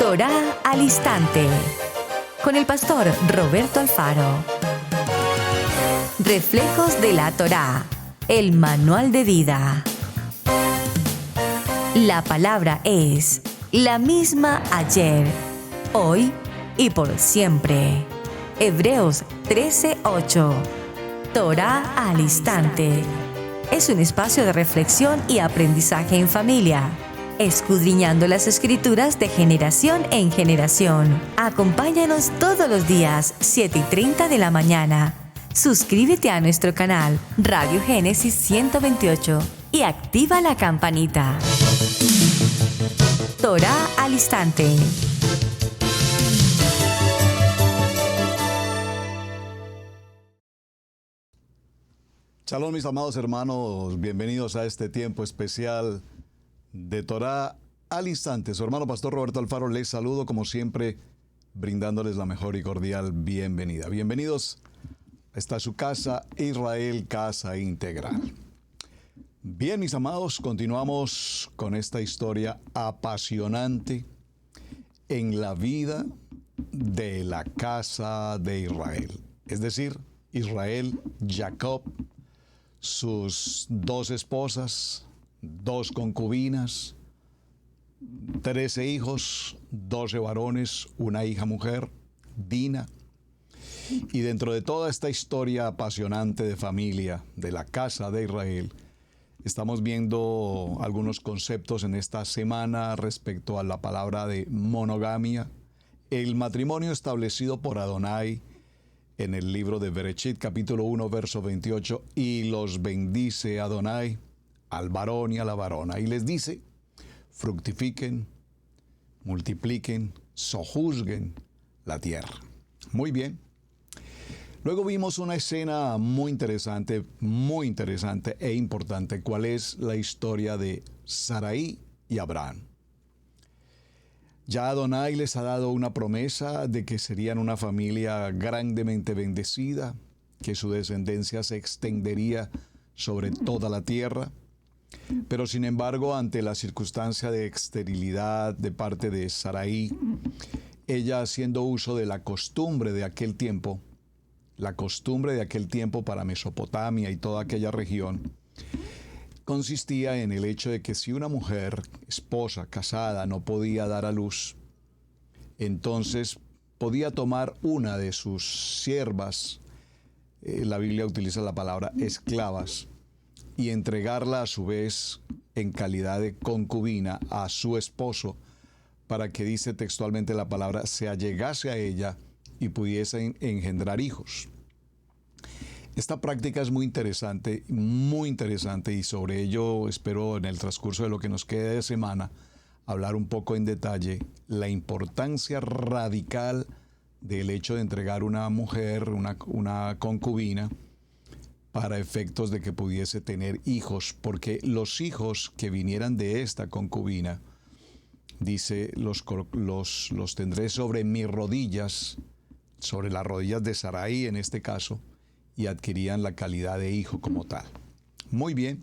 Torá al Instante, con el pastor Roberto Alfaro. Reflejos de la Torá, el manual de vida. La palabra es la misma ayer, hoy y por siempre. Hebreos 13:8. Torá al Instante. Es un espacio de reflexión y aprendizaje en familia, escudriñando las Escrituras de generación en generación. Acompáñanos todos los días, 7:30 de la mañana. Suscríbete a nuestro canal Radio Génesis 128 y activa la campanita. Torá al Instante. Shalom, mis amados hermanos, bienvenidos a este tiempo especial de Torá al Instante. Su hermano pastor Roberto Alfaro les saludo como siempre, brindándoles la mejor y cordial bienvenida. Bienvenidos a esta su casa, Israel Casa Integral. Bien, mis amados, continuamos con esta historia apasionante en la vida de la casa de Israel. Es decir, Israel, Jacob, sus 2 esposas, 2 concubinas, 13 hijos, 12 varones, una hija mujer, Dina. Y dentro de toda esta historia apasionante de familia de la casa de Israel, estamos viendo algunos conceptos en esta semana respecto a la palabra de monogamia, el matrimonio establecido por Adonai en el libro de Bereshit, capítulo 1, verso 28, y los bendice Adonai al varón y a la varona, y les dice: fructifiquen, multipliquen, sojuzguen la tierra. Muy bien. Luego vimos una escena muy interesante e importante, cuál es la historia de Sarai y Abraham. Ya Adonai les ha dado una promesa de que serían una familia grandemente bendecida, que su descendencia se extendería sobre toda la tierra. Pero sin embargo, ante la circunstancia de esterilidad de parte de Sarai, ella, haciendo uso de la costumbre de aquel tiempo para Mesopotamia y toda aquella región, consistía en el hecho de que si una mujer, esposa, casada, no podía dar a luz, entonces podía tomar una de sus siervas, la Biblia utiliza la palabra esclavas, y entregarla a su vez en calidad de concubina a su esposo, para que, dice textualmente la palabra, se allegase a ella y pudiese engendrar hijos. Esta práctica es muy interesante, y sobre ello espero en el transcurso de lo que nos quede de semana hablar un poco en detalle la importancia radical del hecho de entregar una mujer, una concubina, para efectos de que pudiese tener hijos, porque los hijos que vinieran de esta concubina, dice, los tendré sobre mis rodillas, sobre las rodillas de Sarai en este caso, y adquirían la calidad de hijo como tal. Muy bien,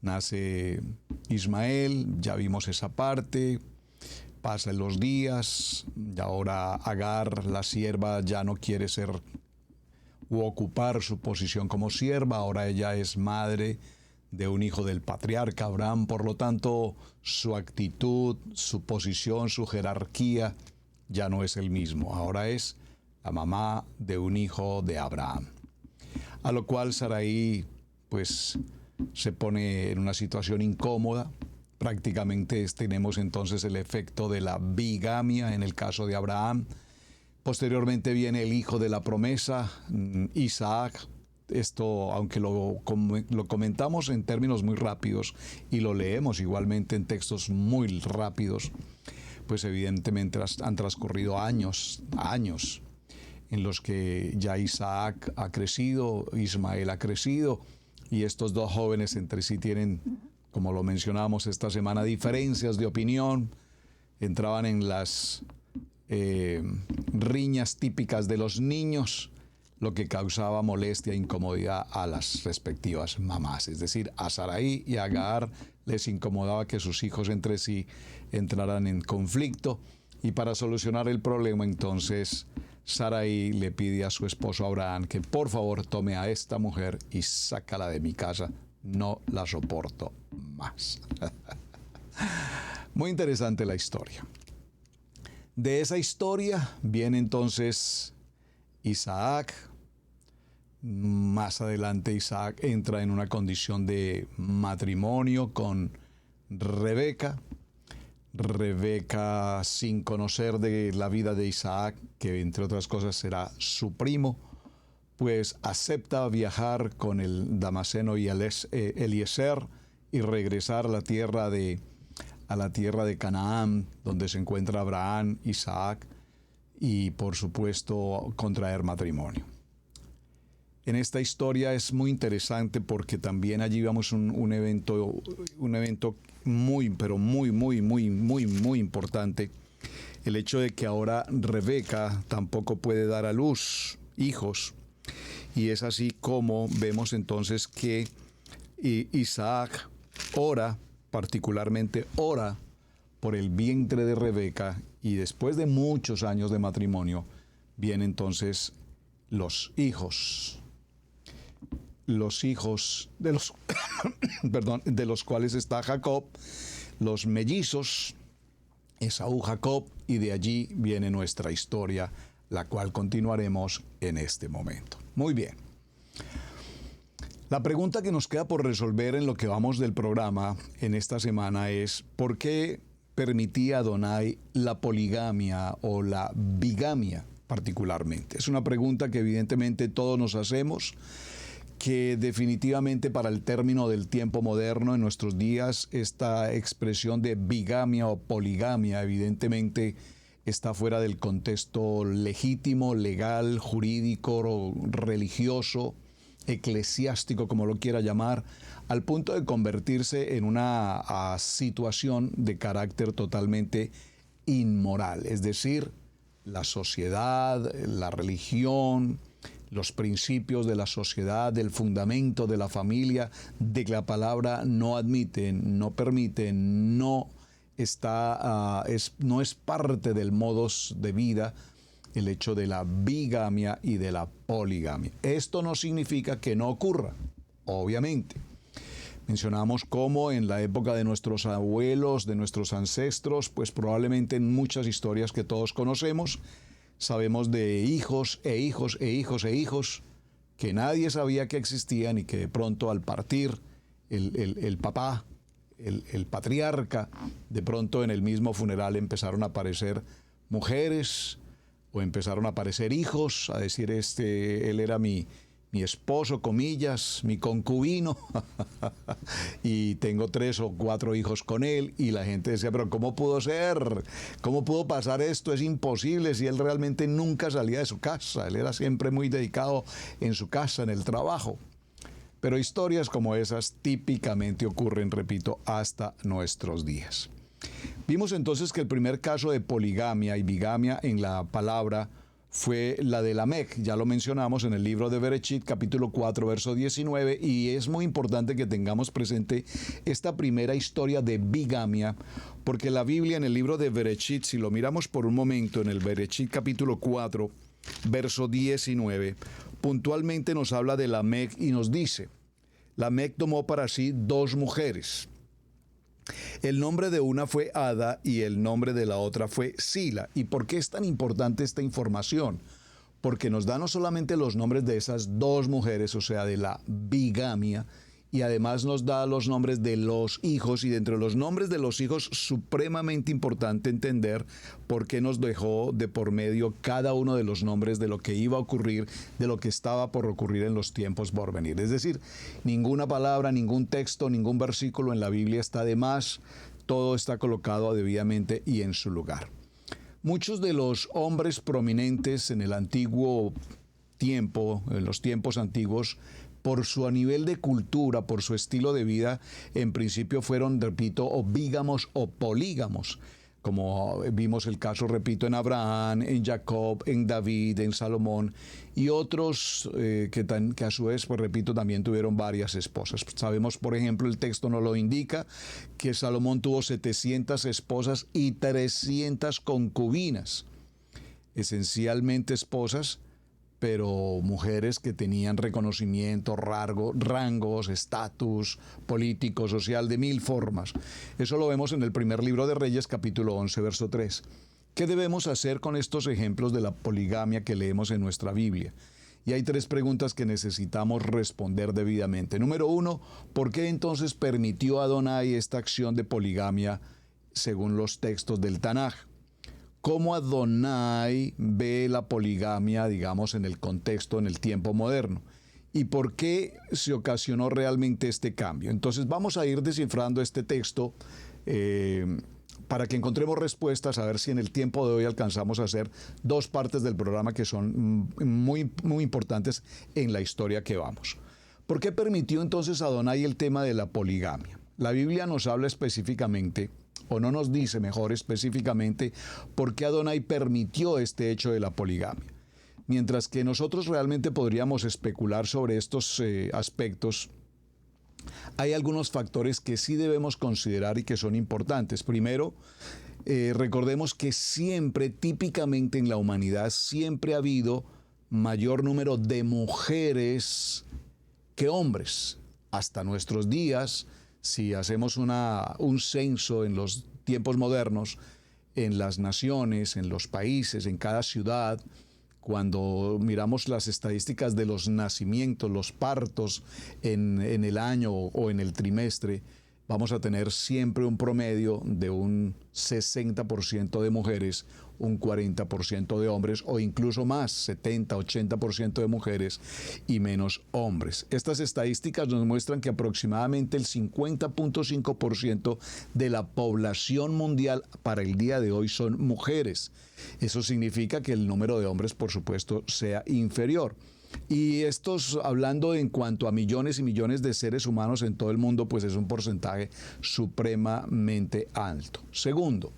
nace Ismael, ya vimos esa parte, pasan los días, y ahora Agar, la sierva, ya no quiere ser u ocupar su posición como sierva, ahora ella es madre de un hijo del patriarca Abraham, por lo tanto su actitud, su posición, su jerarquía ya no es el mismo, ahora es la mamá de un hijo de Abraham. A lo cual Sarai pues se pone en una situación incómoda. Prácticamente tenemos entonces el efecto de la bigamia en el caso de Abraham. Posteriormente viene el hijo de la promesa, Isaac. Esto, aunque lo comentamos en términos muy rápidos y lo leemos igualmente en textos muy rápidos, pues evidentemente han transcurrido años en los que ya Isaac ha crecido, Ismael ha crecido, y estos 2 jóvenes entre sí tienen, como lo mencionamos esta semana, diferencias de opinión, entraban en las riñas típicas de los niños, lo que causaba molestia e incomodidad a las respectivas mamás. Es decir, a Sarai y a Agar les incomodaba que sus hijos entre sí entraran en conflicto, Y para solucionar el problema, entonces, Sarai le pide a su esposo Abraham que por favor tome a esta mujer y sácala de mi casa. No la soporto más. Muy interesante la historia. De esa historia viene entonces Isaac. Más adelante Isaac entra en una condición de matrimonio con Rebeca. Rebeca, sin conocer de la vida de Isaac, que entre otras cosas será su primo, pues acepta viajar con el Damaseno y Eliezer y regresar a la tierra de Canaán, donde se encuentra Abraham, Isaac, y por supuesto contraer matrimonio. En esta historia es muy interesante porque también allí vemos un evento muy, pero muy importante. El hecho de que ahora Rebeca tampoco puede dar a luz hijos. Y es así como vemos entonces que Isaac particularmente ora por el vientre de Rebeca, y después de muchos años de matrimonio, vienen entonces los hijos de los, de los cuales está Jacob, los mellizos, Esaú, Jacob, y de allí viene nuestra historia, la cual continuaremos en este momento. Muy bien. La pregunta que nos queda por resolver en lo que vamos del programa en esta semana es: ¿por qué permitía Adonai la poligamia o la bigamia particularmente? Es una pregunta que evidentemente todos nos hacemos, que definitivamente para el término del tiempo moderno en nuestros días, esta expresión de bigamia o poligamia evidentemente está fuera del contexto legítimo, legal, jurídico, religioso, eclesiástico, como lo quiera llamar, al punto de convertirse en una situación de carácter totalmente inmoral. Es decir, la sociedad, la religión, los principios de la sociedad, del fundamento de la familia, de que la palabra no admiten, no permiten, no es parte del modus de vida el hecho de la bigamia y de la poligamia. Esto no significa que no ocurra, obviamente. Mencionamos cómo en la época de nuestros abuelos, de nuestros ancestros, pues probablemente en muchas historias que todos conocemos, sabemos de hijos e hijos e hijos e hijos que nadie sabía que existían, y que de pronto al partir el papá, el patriarca, de pronto en el mismo funeral empezaron a aparecer mujeres, o empezaron a aparecer hijos, a decir, él era mi esposo, comillas, mi concubino, y tengo 3 o 4 hijos con él, y la gente decía, pero ¿cómo pudo ser? ¿Cómo pudo pasar esto? Es imposible, si él realmente nunca salía de su casa, él era siempre muy dedicado en su casa, en el trabajo. Pero historias como esas típicamente ocurren, repito, hasta nuestros días. Vimos entonces que el primer caso de poligamia y bigamia en la palabra fue la de Lamec. Ya lo mencionamos en el libro de Bereshit, capítulo 4, verso 19, y es muy importante que tengamos presente esta primera historia de bigamia, porque la Biblia en el libro de Bereshit, si lo miramos por un momento en el Bereshit capítulo 4, verso 19, puntualmente nos habla de Lamec y nos dice: Lamec tomó para sí 2 mujeres. El nombre de una fue Ada y el nombre de la otra fue Sila. ¿Y por qué es tan importante esta información? Porque nos da no solamente los nombres de esas 2 mujeres, o sea, de la bigamia, y además nos da los nombres de los hijos, y dentro de los nombres de los hijos, supremamente importante entender por qué nos dejó de por medio cada uno de los nombres de lo que iba a ocurrir, de lo que estaba por ocurrir en los tiempos por venir. Es decir, ninguna palabra, ningún texto, ningún versículo en la Biblia está de más, todo está colocado debidamente y en su lugar. Muchos de los hombres prominentes en el antiguo tiempo, en los tiempos antiguos, por su nivel de cultura, por su estilo de vida, en principio fueron, repito, o bígamos o polígamos. como vimos el caso, repito, en Abraham, en Jacob, en David, en Salomón, y otros que a su vez, pues repito, también tuvieron varias esposas. Sabemos, por ejemplo, el texto nos lo indica, que Salomón tuvo 700 esposas y 300 concubinas, esencialmente esposas, pero mujeres que tenían reconocimiento, rangos, estatus político, social, de mil formas. Eso lo vemos en el primer libro de Reyes, capítulo 11, verso 3. ¿Qué debemos hacer con estos ejemplos de la poligamia que leemos en nuestra Biblia? Y hay 3 preguntas que necesitamos responder debidamente. Número 1, ¿por qué entonces permitió Adonai esta acción de poligamia según los textos del Tanaj? ¿Cómo Adonai ve la poligamia, digamos, en el contexto, en el tiempo moderno? ¿Y por qué se ocasionó realmente este cambio? Entonces vamos a ir descifrando este texto para que encontremos respuestas, a ver si en el tiempo de hoy alcanzamos a hacer 2 partes del programa que son muy, muy importantes en la historia que vamos. ¿Por qué permitió entonces Adonai el tema de la poligamia? La Biblia nos habla específicamente, o no nos dice mejor específicamente, por qué Adonai permitió este hecho de la poligamia. Mientras que nosotros realmente podríamos especular sobre estos aspectos, hay algunos factores que sí debemos considerar y que son importantes. Primero, recordemos que siempre, típicamente en la humanidad, siempre ha habido mayor número de mujeres que hombres. Hasta nuestros días, si hacemos un censo en los tiempos modernos, en las naciones, en los países, en cada ciudad, cuando miramos las estadísticas de los nacimientos, los partos en el año o en el trimestre, vamos a tener siempre un promedio de un 60% de mujeres, un 40% de hombres, o incluso más, 70, 80% de mujeres y menos hombres. Estas estadísticas nos muestran que aproximadamente el 50.5% de la población mundial para el día de hoy son mujeres. Eso significa que el número de hombres, por supuesto, sea inferior. Y estos, hablando en cuanto a millones y millones de seres humanos en todo el mundo, pues es un porcentaje supremamente alto. Segundo,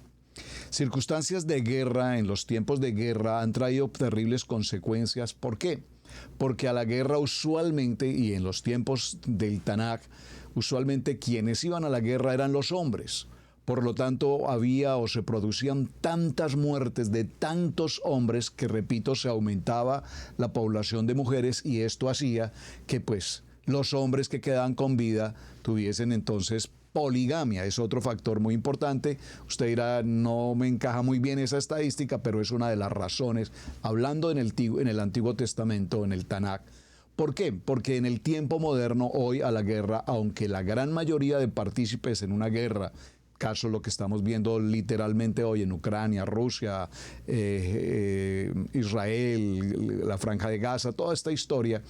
circunstancias de guerra en los tiempos de guerra han traído terribles consecuencias. ¿Por qué? Porque a la guerra usualmente, y en los tiempos del Tanaj, usualmente quienes iban a la guerra eran los hombres. Por lo tanto, había o se producían tantas muertes de tantos hombres que, repito, se aumentaba la población de mujeres, y esto hacía que, pues, los hombres que quedaban con vida tuviesen entonces poligamia. Es otro factor muy importante. Usted dirá, no me encaja muy bien esa estadística, pero es una de las razones, hablando en el Antiguo Testamento, en el Tanaj. ¿Por qué? Porque en el tiempo moderno, hoy a la guerra, aunque la gran mayoría de partícipes en una guerra, caso lo que estamos viendo literalmente hoy en Ucrania, Rusia, Israel, la Franja de Gaza, toda esta historia,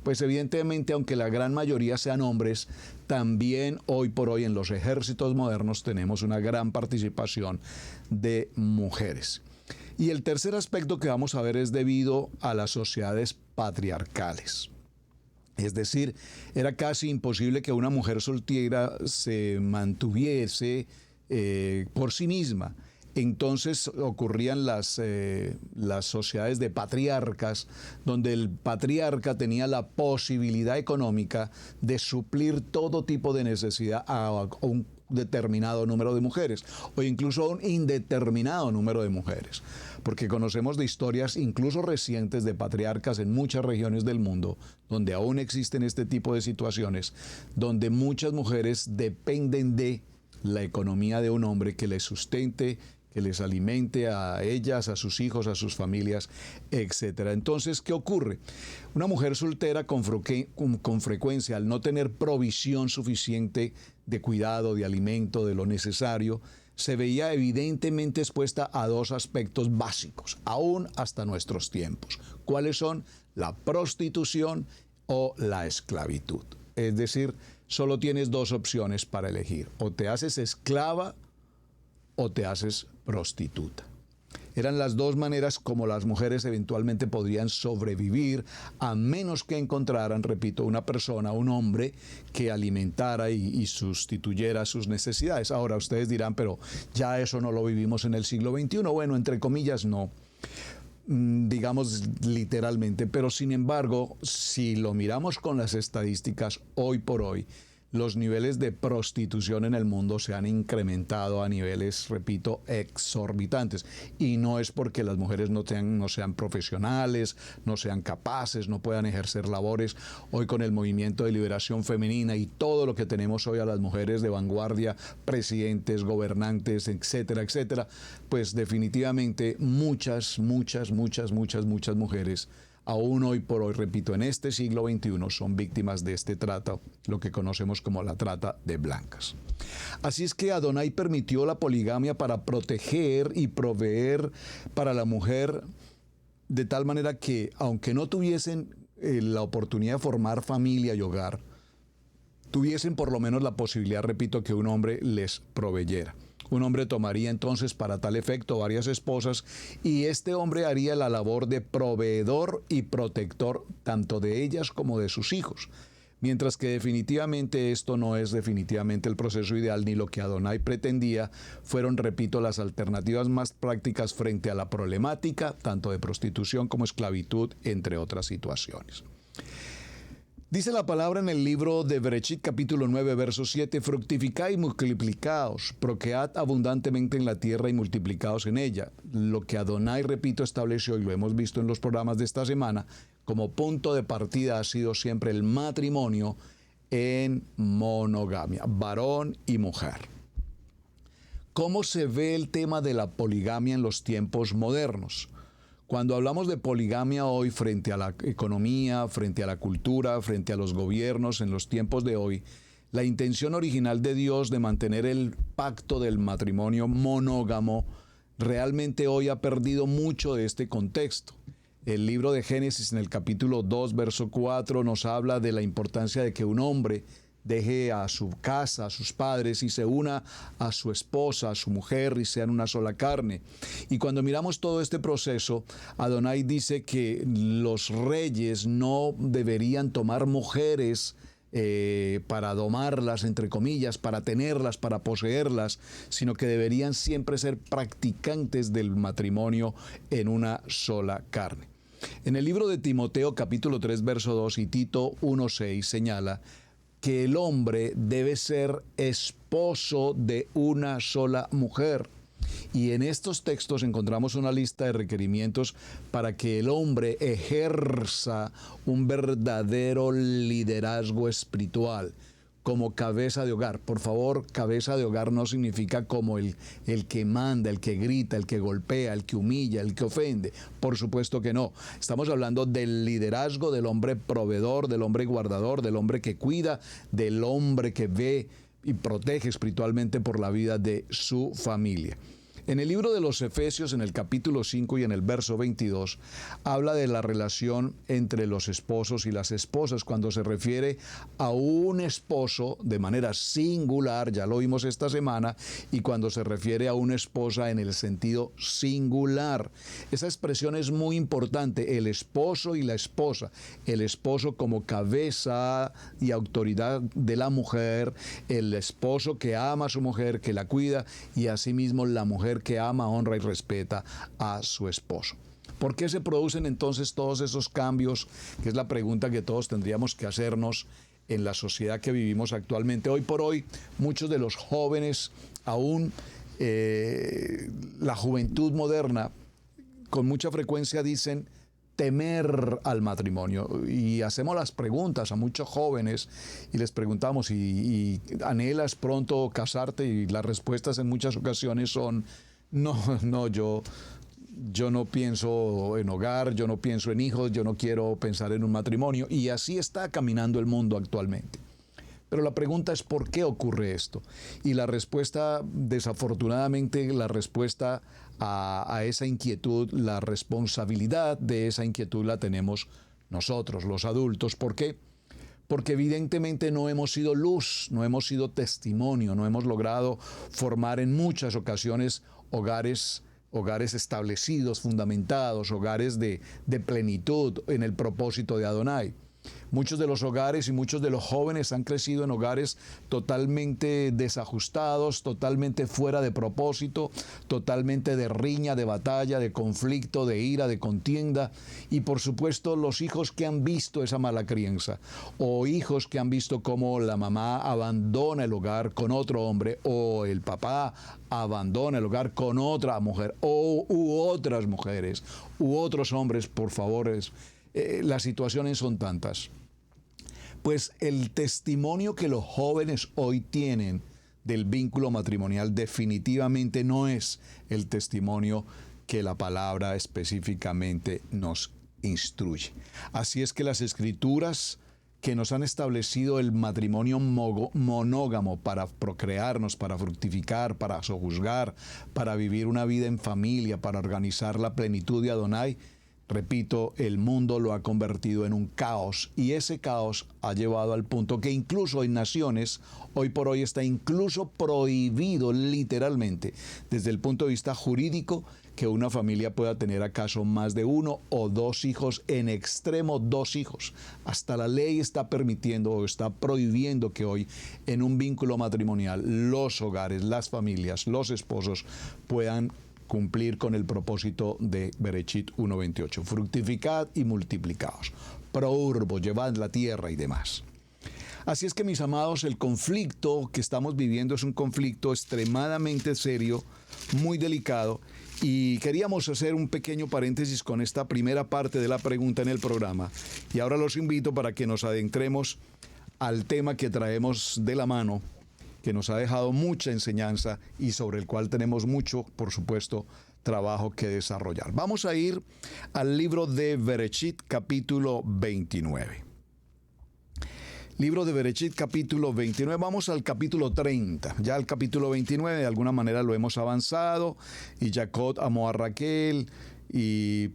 pues evidentemente, aunque la gran mayoría sean hombres, también hoy por hoy en los ejércitos modernos tenemos una gran participación de mujeres. Y el tercer aspecto que vamos a ver es debido a las sociedades patriarcales. Es decir, era casi imposible que una mujer soltera se mantuviese por sí misma. Entonces ocurrían las sociedades de patriarcas, donde el patriarca tenía la posibilidad económica de suplir todo tipo de necesidad a un determinado número de mujeres, o incluso a un indeterminado número de mujeres. Porque conocemos de historias incluso recientes de patriarcas en muchas regiones del mundo, donde aún existen este tipo de situaciones, donde muchas mujeres dependen de la economía de un hombre que les sustente, que les alimente a ellas, a sus hijos, a sus familias, etc. Entonces, ¿qué ocurre? Una mujer soltera con frecuencia, al no tener provisión suficiente de cuidado, de alimento, de lo necesario, se veía evidentemente expuesta a 2 aspectos básicos, aún hasta nuestros tiempos. ¿Cuáles son? La prostitución o la esclavitud. Es decir, solo tienes 2 opciones para elegir: o te haces esclava o te haces prostituta. Eran las dos maneras como las mujeres eventualmente podrían sobrevivir, a menos que encontraran, repito, una persona, un hombre que alimentara y sustituyera sus necesidades. Ahora ustedes dirán, pero ya eso no lo vivimos en el siglo XXI. Bueno, entre comillas, no. Digamos literalmente, pero sin embargo, si lo miramos con las estadísticas, hoy por hoy, los niveles de prostitución en el mundo se han incrementado a niveles, repito, exorbitantes. Y no es porque las mujeres no sean profesionales, no sean capaces, no puedan ejercer labores. Hoy con el movimiento de liberación femenina y todo lo que tenemos hoy a las mujeres de vanguardia, presidentes, gobernantes, etcétera, etcétera, pues definitivamente muchas mujeres aún hoy por hoy, repito, en este siglo XXI son víctimas de este trata, lo que conocemos como la trata de blancas. Así es que Adonai permitió la poligamia para proteger y proveer para la mujer, de tal manera que, aunque no tuviesen la oportunidad de formar familia y hogar, tuviesen por lo menos la posibilidad, repito, que un hombre les proveyera. Un hombre tomaría entonces para tal efecto varias esposas y este hombre haría la labor de proveedor y protector tanto de ellas como de sus hijos. Mientras que definitivamente esto no es definitivamente el proceso ideal ni lo que Adonai pretendía, fueron, repito, las alternativas más prácticas frente a la problemática tanto de prostitución como esclavitud, entre otras situaciones. Dice la palabra en el libro de Bereshit, capítulo 9, verso 7, fructificad y multiplicaos, procread abundantemente en la tierra y multiplicaos en ella. Lo que Adonai, repito, estableció, y lo hemos visto en los programas de esta semana, como punto de partida ha sido siempre el matrimonio en monogamia, varón y mujer. ¿Cómo se ve el tema de la poligamia en los tiempos modernos? Cuando hablamos de poligamia hoy frente a la economía, frente a la cultura, frente a los gobiernos en los tiempos de hoy, la intención original de Dios de mantener el pacto del matrimonio monógamo realmente hoy ha perdido mucho de este contexto. El libro de Génesis en el capítulo 2, verso 4 nos habla de la importancia de que un hombre deje a su casa, a sus padres y se una a su esposa, a su mujer y sean una sola carne. Y cuando miramos todo este proceso, Adonai dice que los reyes no deberían tomar mujeres para domarlas, entre comillas, para tenerlas, para poseerlas, sino que deberían siempre ser practicantes del matrimonio en una sola carne. En el libro de Timoteo, capítulo 3, verso 2 y Tito 1:6 señala que el hombre debe ser esposo de una sola mujer. Y en estos textos encontramos una lista de requerimientos para que el hombre ejerza un verdadero liderazgo espiritual como cabeza de hogar. Por favor, cabeza de hogar no significa como el que manda, el que grita, el que golpea, el que humilla, el que ofende. Por supuesto que no. Estamos hablando del liderazgo del hombre proveedor, del hombre guardador, del hombre que cuida, del hombre que ve y protege espiritualmente por la vida de su familia. En el libro de los Efesios, en el capítulo 5 y en el verso 22, habla de la relación entre los esposos y las esposas cuando se refiere a un esposo de manera singular, ya lo vimos esta semana, y cuando se refiere a una esposa en el sentido singular. Esa expresión es muy importante, el esposo y la esposa. El esposo como cabeza y autoridad de la mujer, el esposo que ama a su mujer, que la cuida, y asimismo la mujer que ama, honra y respeta a su esposo. ¿Por qué se producen entonces todos esos cambios? Que es la pregunta que todos tendríamos que hacernos en la sociedad que vivimos actualmente. Hoy por hoy, muchos de los jóvenes, aún la juventud moderna, con mucha frecuencia dicen temer al matrimonio. Y hacemos las preguntas a muchos jóvenes y les preguntamos, ¿y anhelas pronto casarte? Y las respuestas en muchas ocasiones son, no, yo no pienso en hogar, yo no pienso en hijos, yo no quiero pensar en un matrimonio. Y así está caminando el mundo actualmente. Pero la pregunta es ¿por qué ocurre esto? Y la respuesta, desafortunadamente, la respuesta a esa inquietud, la responsabilidad de esa inquietud la tenemos nosotros, los adultos. ¿Por qué? Porque evidentemente no hemos sido luz, no hemos sido testimonio, no hemos logrado formar en muchas ocasiones hogares hogares establecidos, fundamentados, hogares de plenitud en el propósito de Adonai. Muchos de los hogares y muchos de los jóvenes han crecido en hogares totalmente desajustados, totalmente fuera de propósito, totalmente de riña, de batalla, de conflicto, de ira, de contienda. Y por supuesto los hijos que han visto esa mala crianza, o hijos que han visto cómo la mamá abandona el hogar con otro hombre, o el papá abandona el hogar con otra mujer, u otras mujeres, u otros hombres, por favor. Las situaciones son tantas. Pues el testimonio que los jóvenes hoy tienen del vínculo matrimonial definitivamente no es el testimonio que la palabra específicamente nos instruye. Así es que las escrituras que nos han establecido el matrimonio monógamo para procrearnos, para fructificar, para sojuzgar, para vivir una vida en familia, para organizar la plenitud de Adonai, repito, el mundo lo ha convertido en un caos, y ese caos ha llevado al punto que incluso en naciones, hoy por hoy está incluso prohibido literalmente, desde el punto de vista jurídico, que una familia pueda tener acaso más de uno o dos hijos, en extremo 2 hijos. Hasta la ley está permitiendo o está prohibiendo que hoy en un vínculo matrimonial los hogares, las familias, los esposos puedan cumplir con el propósito de Bereshit 1:28. Fructificad y multiplicaos. Pro urbo, llevad la tierra y demás. Así es que, mis amados, el conflicto que estamos viviendo es un conflicto extremadamente serio, muy delicado, y queríamos hacer un pequeño paréntesis con esta primera parte de la pregunta en el programa. Y ahora los invito para que nos adentremos al tema que traemos de la mano, que nos ha dejado mucha enseñanza y sobre el cual tenemos mucho, por supuesto, trabajo que desarrollar. Vamos a ir al libro de Bereshit, capítulo 29. Libro de Bereshit, capítulo 29. Vamos al capítulo 30. Ya el capítulo 29 de alguna manera lo hemos avanzado, y Jacob amó a Raquel y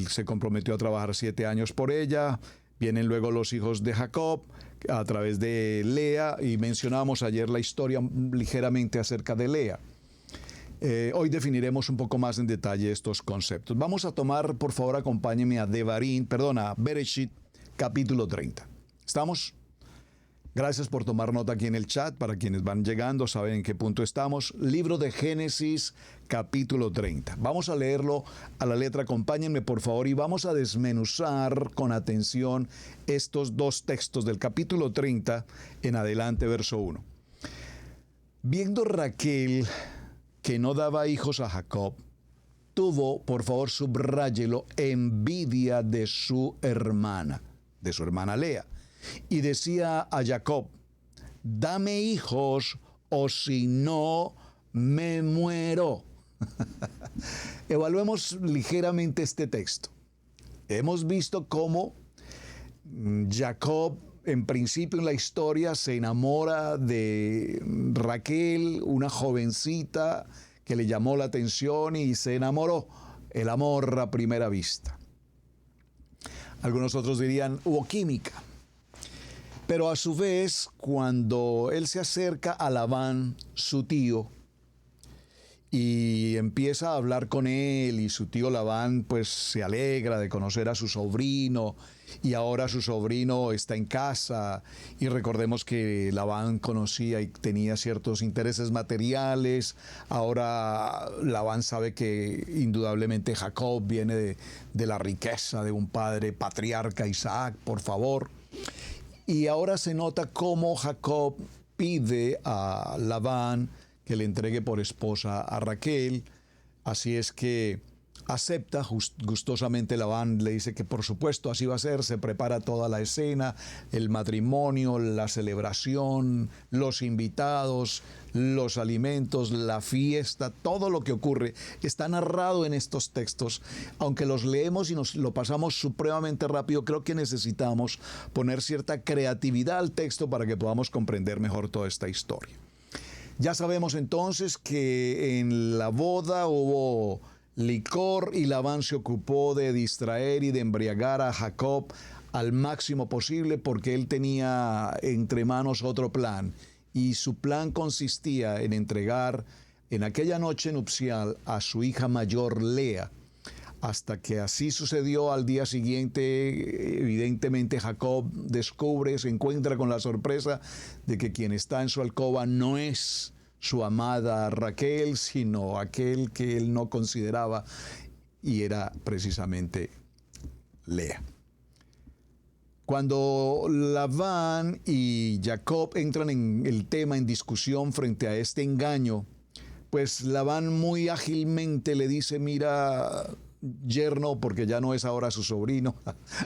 se comprometió a trabajar 7 años por ella. Vienen luego los hijos de Jacob a través de Lea, y mencionamos ayer la historia ligeramente acerca de Lea. Hoy definiremos un poco más en detalle estos conceptos. Vamos a tomar, por favor, acompáñenme a Bereshit, capítulo 30. ¿Estamos? Gracias por tomar nota aquí en el chat. Para quienes van llegando, saben en qué punto estamos. Libro de Génesis, capítulo 30. Vamos a leerlo a la letra. Acompáñenme, por favor, y vamos a desmenuzar con atención estos 2 textos del capítulo 30 en adelante, verso 1. Viendo Raquel que no daba hijos a Jacob, tuvo, por favor, subráyelo, envidia de su hermana Lea. Y decía a Jacob: dame hijos, o si no, me muero. Evaluemos ligeramente este texto. Hemos visto cómo Jacob, en principio en la historia, se enamora de Raquel, una jovencita que le llamó la atención y se enamoró. El amor a primera vista. Algunos otros dirían, hubo química. Pero a su vez, cuando él se acerca a Labán, su tío, y empieza a hablar con él, y su tío Labán pues se alegra de conocer a su sobrino, y ahora su sobrino está en casa, y recordemos que Labán conocía y tenía ciertos intereses materiales. Ahora Labán sabe que indudablemente Jacob viene de la riqueza de un padre patriarca, Isaac, por favor. Y ahora se nota cómo Jacob pide a Labán que le entregue por esposa a Raquel. Así es que acepta gustosamente. Labán le dice que por supuesto así va a ser. Se prepara toda la escena, el matrimonio, la celebración, los invitados, los alimentos, la fiesta, todo lo que ocurre está narrado en estos textos. Aunque los leemos y nos lo pasamos supremamente rápido, creo que necesitamos poner cierta creatividad al texto para que podamos comprender mejor toda esta historia. Ya sabemos entonces que en la boda hubo licor, y Labán se ocupó de distraer y de embriagar a Jacob al máximo posible, porque él tenía entre manos otro plan, y su plan consistía en entregar en aquella noche nupcial a su hija mayor Lea. Hasta que así sucedió al día siguiente, evidentemente Jacob descubre, se encuentra con la sorpresa de que quien está en su alcoba no es su amada Raquel, sino aquel que él no consideraba, y era precisamente Lea. Cuando Labán y Jacob entran en el tema, en discusión frente a este engaño, pues Labán muy ágilmente le dice: mira, yerno, porque ya no es ahora su sobrino,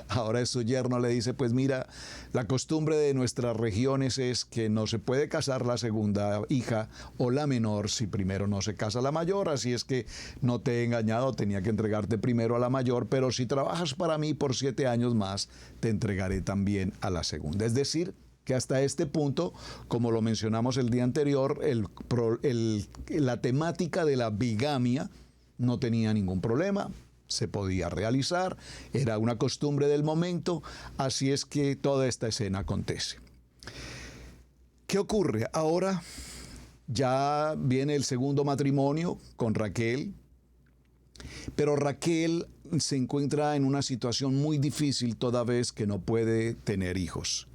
ahora es su yerno, le dice: pues mira, la costumbre de nuestras regiones es que no se puede casar la segunda hija o la menor si primero no se casa la mayor, así es que no te he engañado, tenía que entregarte primero a la mayor, pero si trabajas para mí por 7 años más, te entregaré también a la segunda. Es decir, que hasta este punto, como lo mencionamos el día anterior, la temática de la bigamia no tenía ningún problema, se podía realizar, era una costumbre del momento, así es que toda esta escena acontece. ¿Qué ocurre? Ahora ya viene el segundo matrimonio con Raquel, pero Raquel se encuentra en una situación muy difícil toda vez que no puede tener hijos.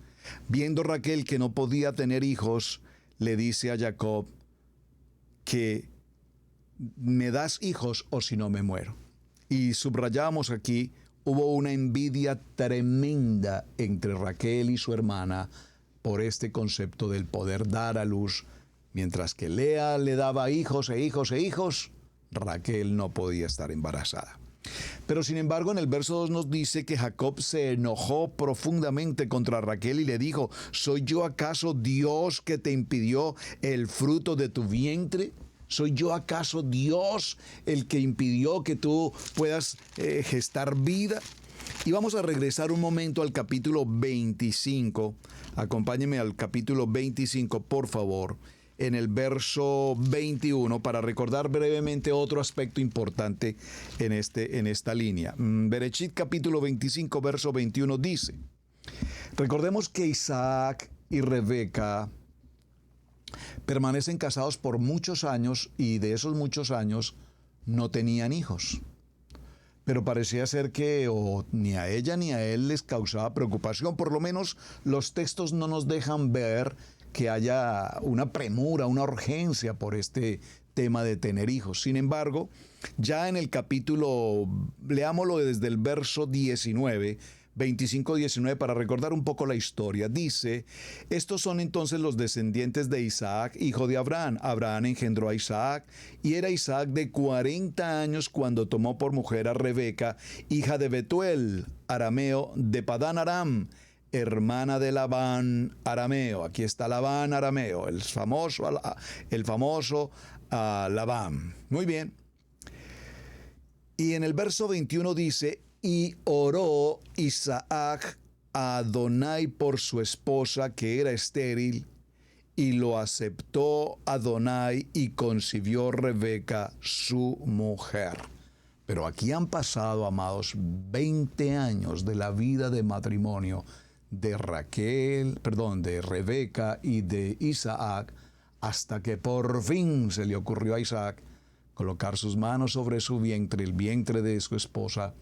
Viendo Raquel que no podía tener hijos, le dice a Jacob que me das hijos o si no me muero. Y subrayamos aquí, hubo una envidia tremenda entre Raquel y su hermana por este concepto del poder dar a luz. Mientras que Lea le daba hijos e hijos e hijos, Raquel no podía estar embarazada. Pero sin embargo, en el verso 2 nos dice que Jacob se enojó profundamente contra Raquel y le dijo: ¿soy yo acaso Dios que te impidió el fruto de tu vientre? ¿Soy yo acaso Dios el que impidió que tú puedas gestar vida? Y vamos a regresar un momento al capítulo 25. Acompáñeme al capítulo 25, por favor, en el verso 21, para recordar brevemente otro aspecto importante en esta línea. Bereshit capítulo 25, verso 21 dice: recordemos que Isaac y Rebeca permanecen casados por muchos años y de esos muchos años no tenían hijos. Pero parecía ser que ni a ella ni a él les causaba preocupación. Por lo menos los textos no nos dejan ver que haya una premura, una urgencia por este tema de tener hijos. Sin embargo, ya en el capítulo, leámoslo desde el verso 19, 25-19, para recordar un poco la historia. Dice: estos son entonces los descendientes de Isaac, hijo de Abraham. Abraham engendró a Isaac, y era Isaac de 40 años cuando tomó por mujer a Rebeca, hija de Betuel, arameo de Padán Aram, hermana de Labán arameo. Aquí está Labán arameo, el famoso Labán. Muy bien. Y en el verso 21 dice: y oró Isaac a Adonai por su esposa, que era estéril, y lo aceptó Adonai y concibió Rebeca, su mujer. Pero aquí han pasado, amados, 20 años de la vida de matrimonio de Rebeca y de Isaac, hasta que por fin se le ocurrió a Isaac colocar sus manos sobre su vientre, el vientre de su esposa,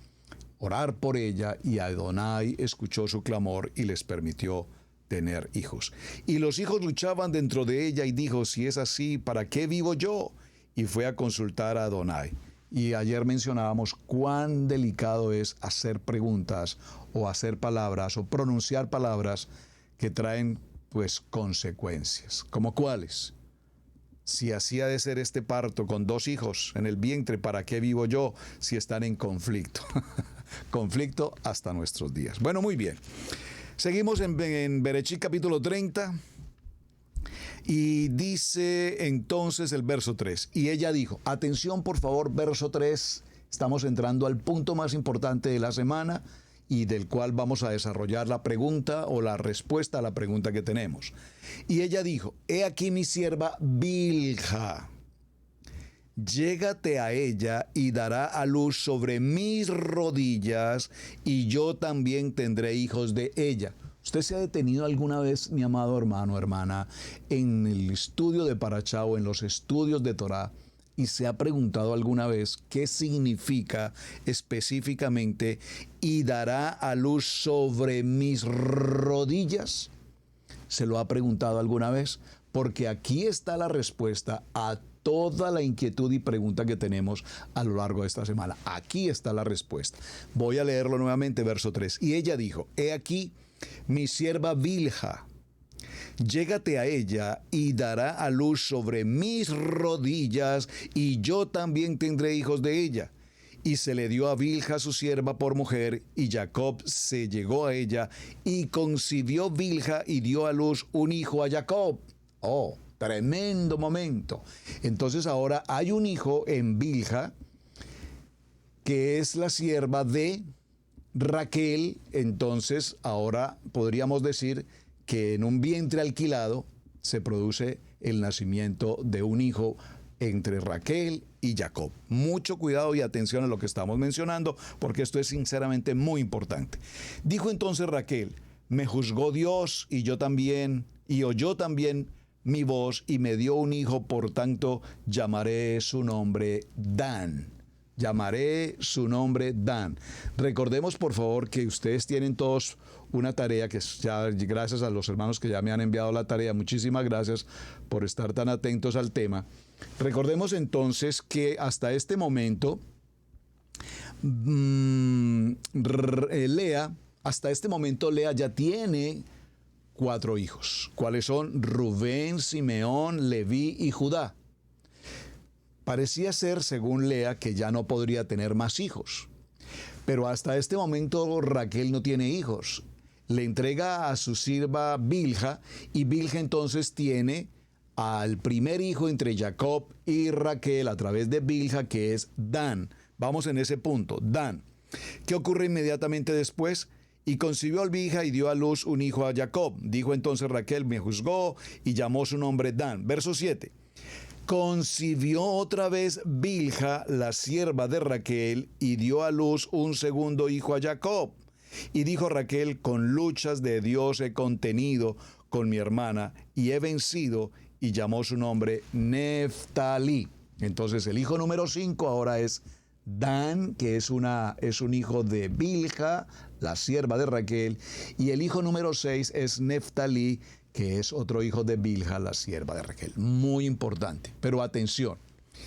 orar por ella, y Adonai escuchó su clamor y les permitió tener hijos. Y los hijos luchaban dentro de ella y dijo: si es así, ¿para qué vivo yo? Y fue a consultar a Adonai. Y ayer mencionábamos cuán delicado es hacer preguntas o hacer palabras o pronunciar palabras que traen pues consecuencias. ¿Como cuáles? Si así ha de ser este parto con 2 hijos en el vientre, ¿para qué vivo yo si están en conflicto? Conflicto hasta nuestros días. Bueno, muy bien. Seguimos en Bereshit capítulo 30 y dice entonces el verso 3. Y ella dijo, atención por favor, verso 3, estamos entrando al punto más importante de la semana y del cual vamos a desarrollar la pregunta o la respuesta a la pregunta que tenemos. Y ella dijo: he aquí mi sierva Bilha, llégate a ella y dará a luz sobre mis rodillas, y yo también tendré hijos de ella. ¿Usted se ha detenido alguna vez, mi amado hermano, hermana, en el estudio de Parashá o en los estudios de Torá y se ha preguntado alguna vez qué significa específicamente y dará a luz sobre mis rodillas? ¿Se lo ha preguntado alguna vez? Porque aquí está la respuesta a toda la inquietud y pregunta que tenemos a lo largo de esta semana. Aquí está la respuesta. Voy a leerlo nuevamente, verso 3. Y ella dijo, he aquí mi sierva Bilha, llégate a ella y dará a luz sobre mis rodillas, y yo también tendré hijos de ella. Y se le dio a Bilha su sierva por mujer, y Jacob se llegó a ella, y concibió Bilha y dio a luz un hijo a Jacob. Oh, tremendo momento. Entonces ahora hay un hijo en Bilha, que es la sierva de Raquel. Entonces ahora podríamos decir que en un vientre alquilado se produce el nacimiento de un hijo entre Raquel y Jacob. Mucho cuidado y atención a lo que estamos mencionando, porque esto es sinceramente muy importante. Dijo entonces Raquel, me juzgó Dios y yo también, y oyó también mi voz y me dio un hijo, por tanto llamaré su nombre Dan. Llamaré su nombre Dan. Recordemos, por favor, que ustedes tienen todos una tarea que ya, gracias a los hermanos que ya me han enviado la tarea, muchísimas gracias por estar tan atentos al tema. Recordemos entonces que hasta este momento Lea ya tiene 4 hijos. ¿Cuáles son? Rubén, Simeón, Leví y Judá. Parecía ser, según Lea, que ya no podría tener más hijos. Pero hasta este momento Raquel no tiene hijos. Le entrega a su sierva Bilha, y Bilha entonces tiene al primer hijo entre Jacob y Raquel a través de Bilha, que es Dan. Vamos en ese punto, Dan. ¿Qué ocurre inmediatamente después? Y concibió a Bilha y dio a luz un hijo a Jacob. Dijo entonces Raquel, me juzgó, y llamó su nombre Dan. Verso 7. Concibió otra vez Bilha, la sierva de Raquel, y dio a luz un segundo hijo a Jacob. Y dijo Raquel, con luchas de Dios he contenido con mi hermana, y he vencido, y llamó su nombre Neftalí. Entonces el hijo número 5 ahora es Dan, que es un hijo de Bilha, la sierva de Raquel, y el hijo número 6 es Neftalí, que es otro hijo de Bilha, la sierva de Raquel. Muy importante. Pero atención,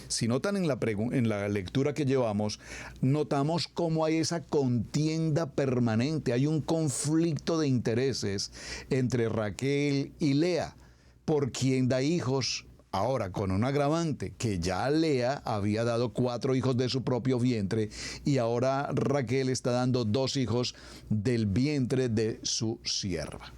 si notan en la lectura que llevamos, notamos cómo hay esa contienda permanente, hay un conflicto de intereses entre Raquel y Lea, por quien da hijos. Ahora, con un agravante, que ya Lea había dado 4 hijos de su propio vientre, y ahora Raquel está dando 2 hijos del vientre de su sierva.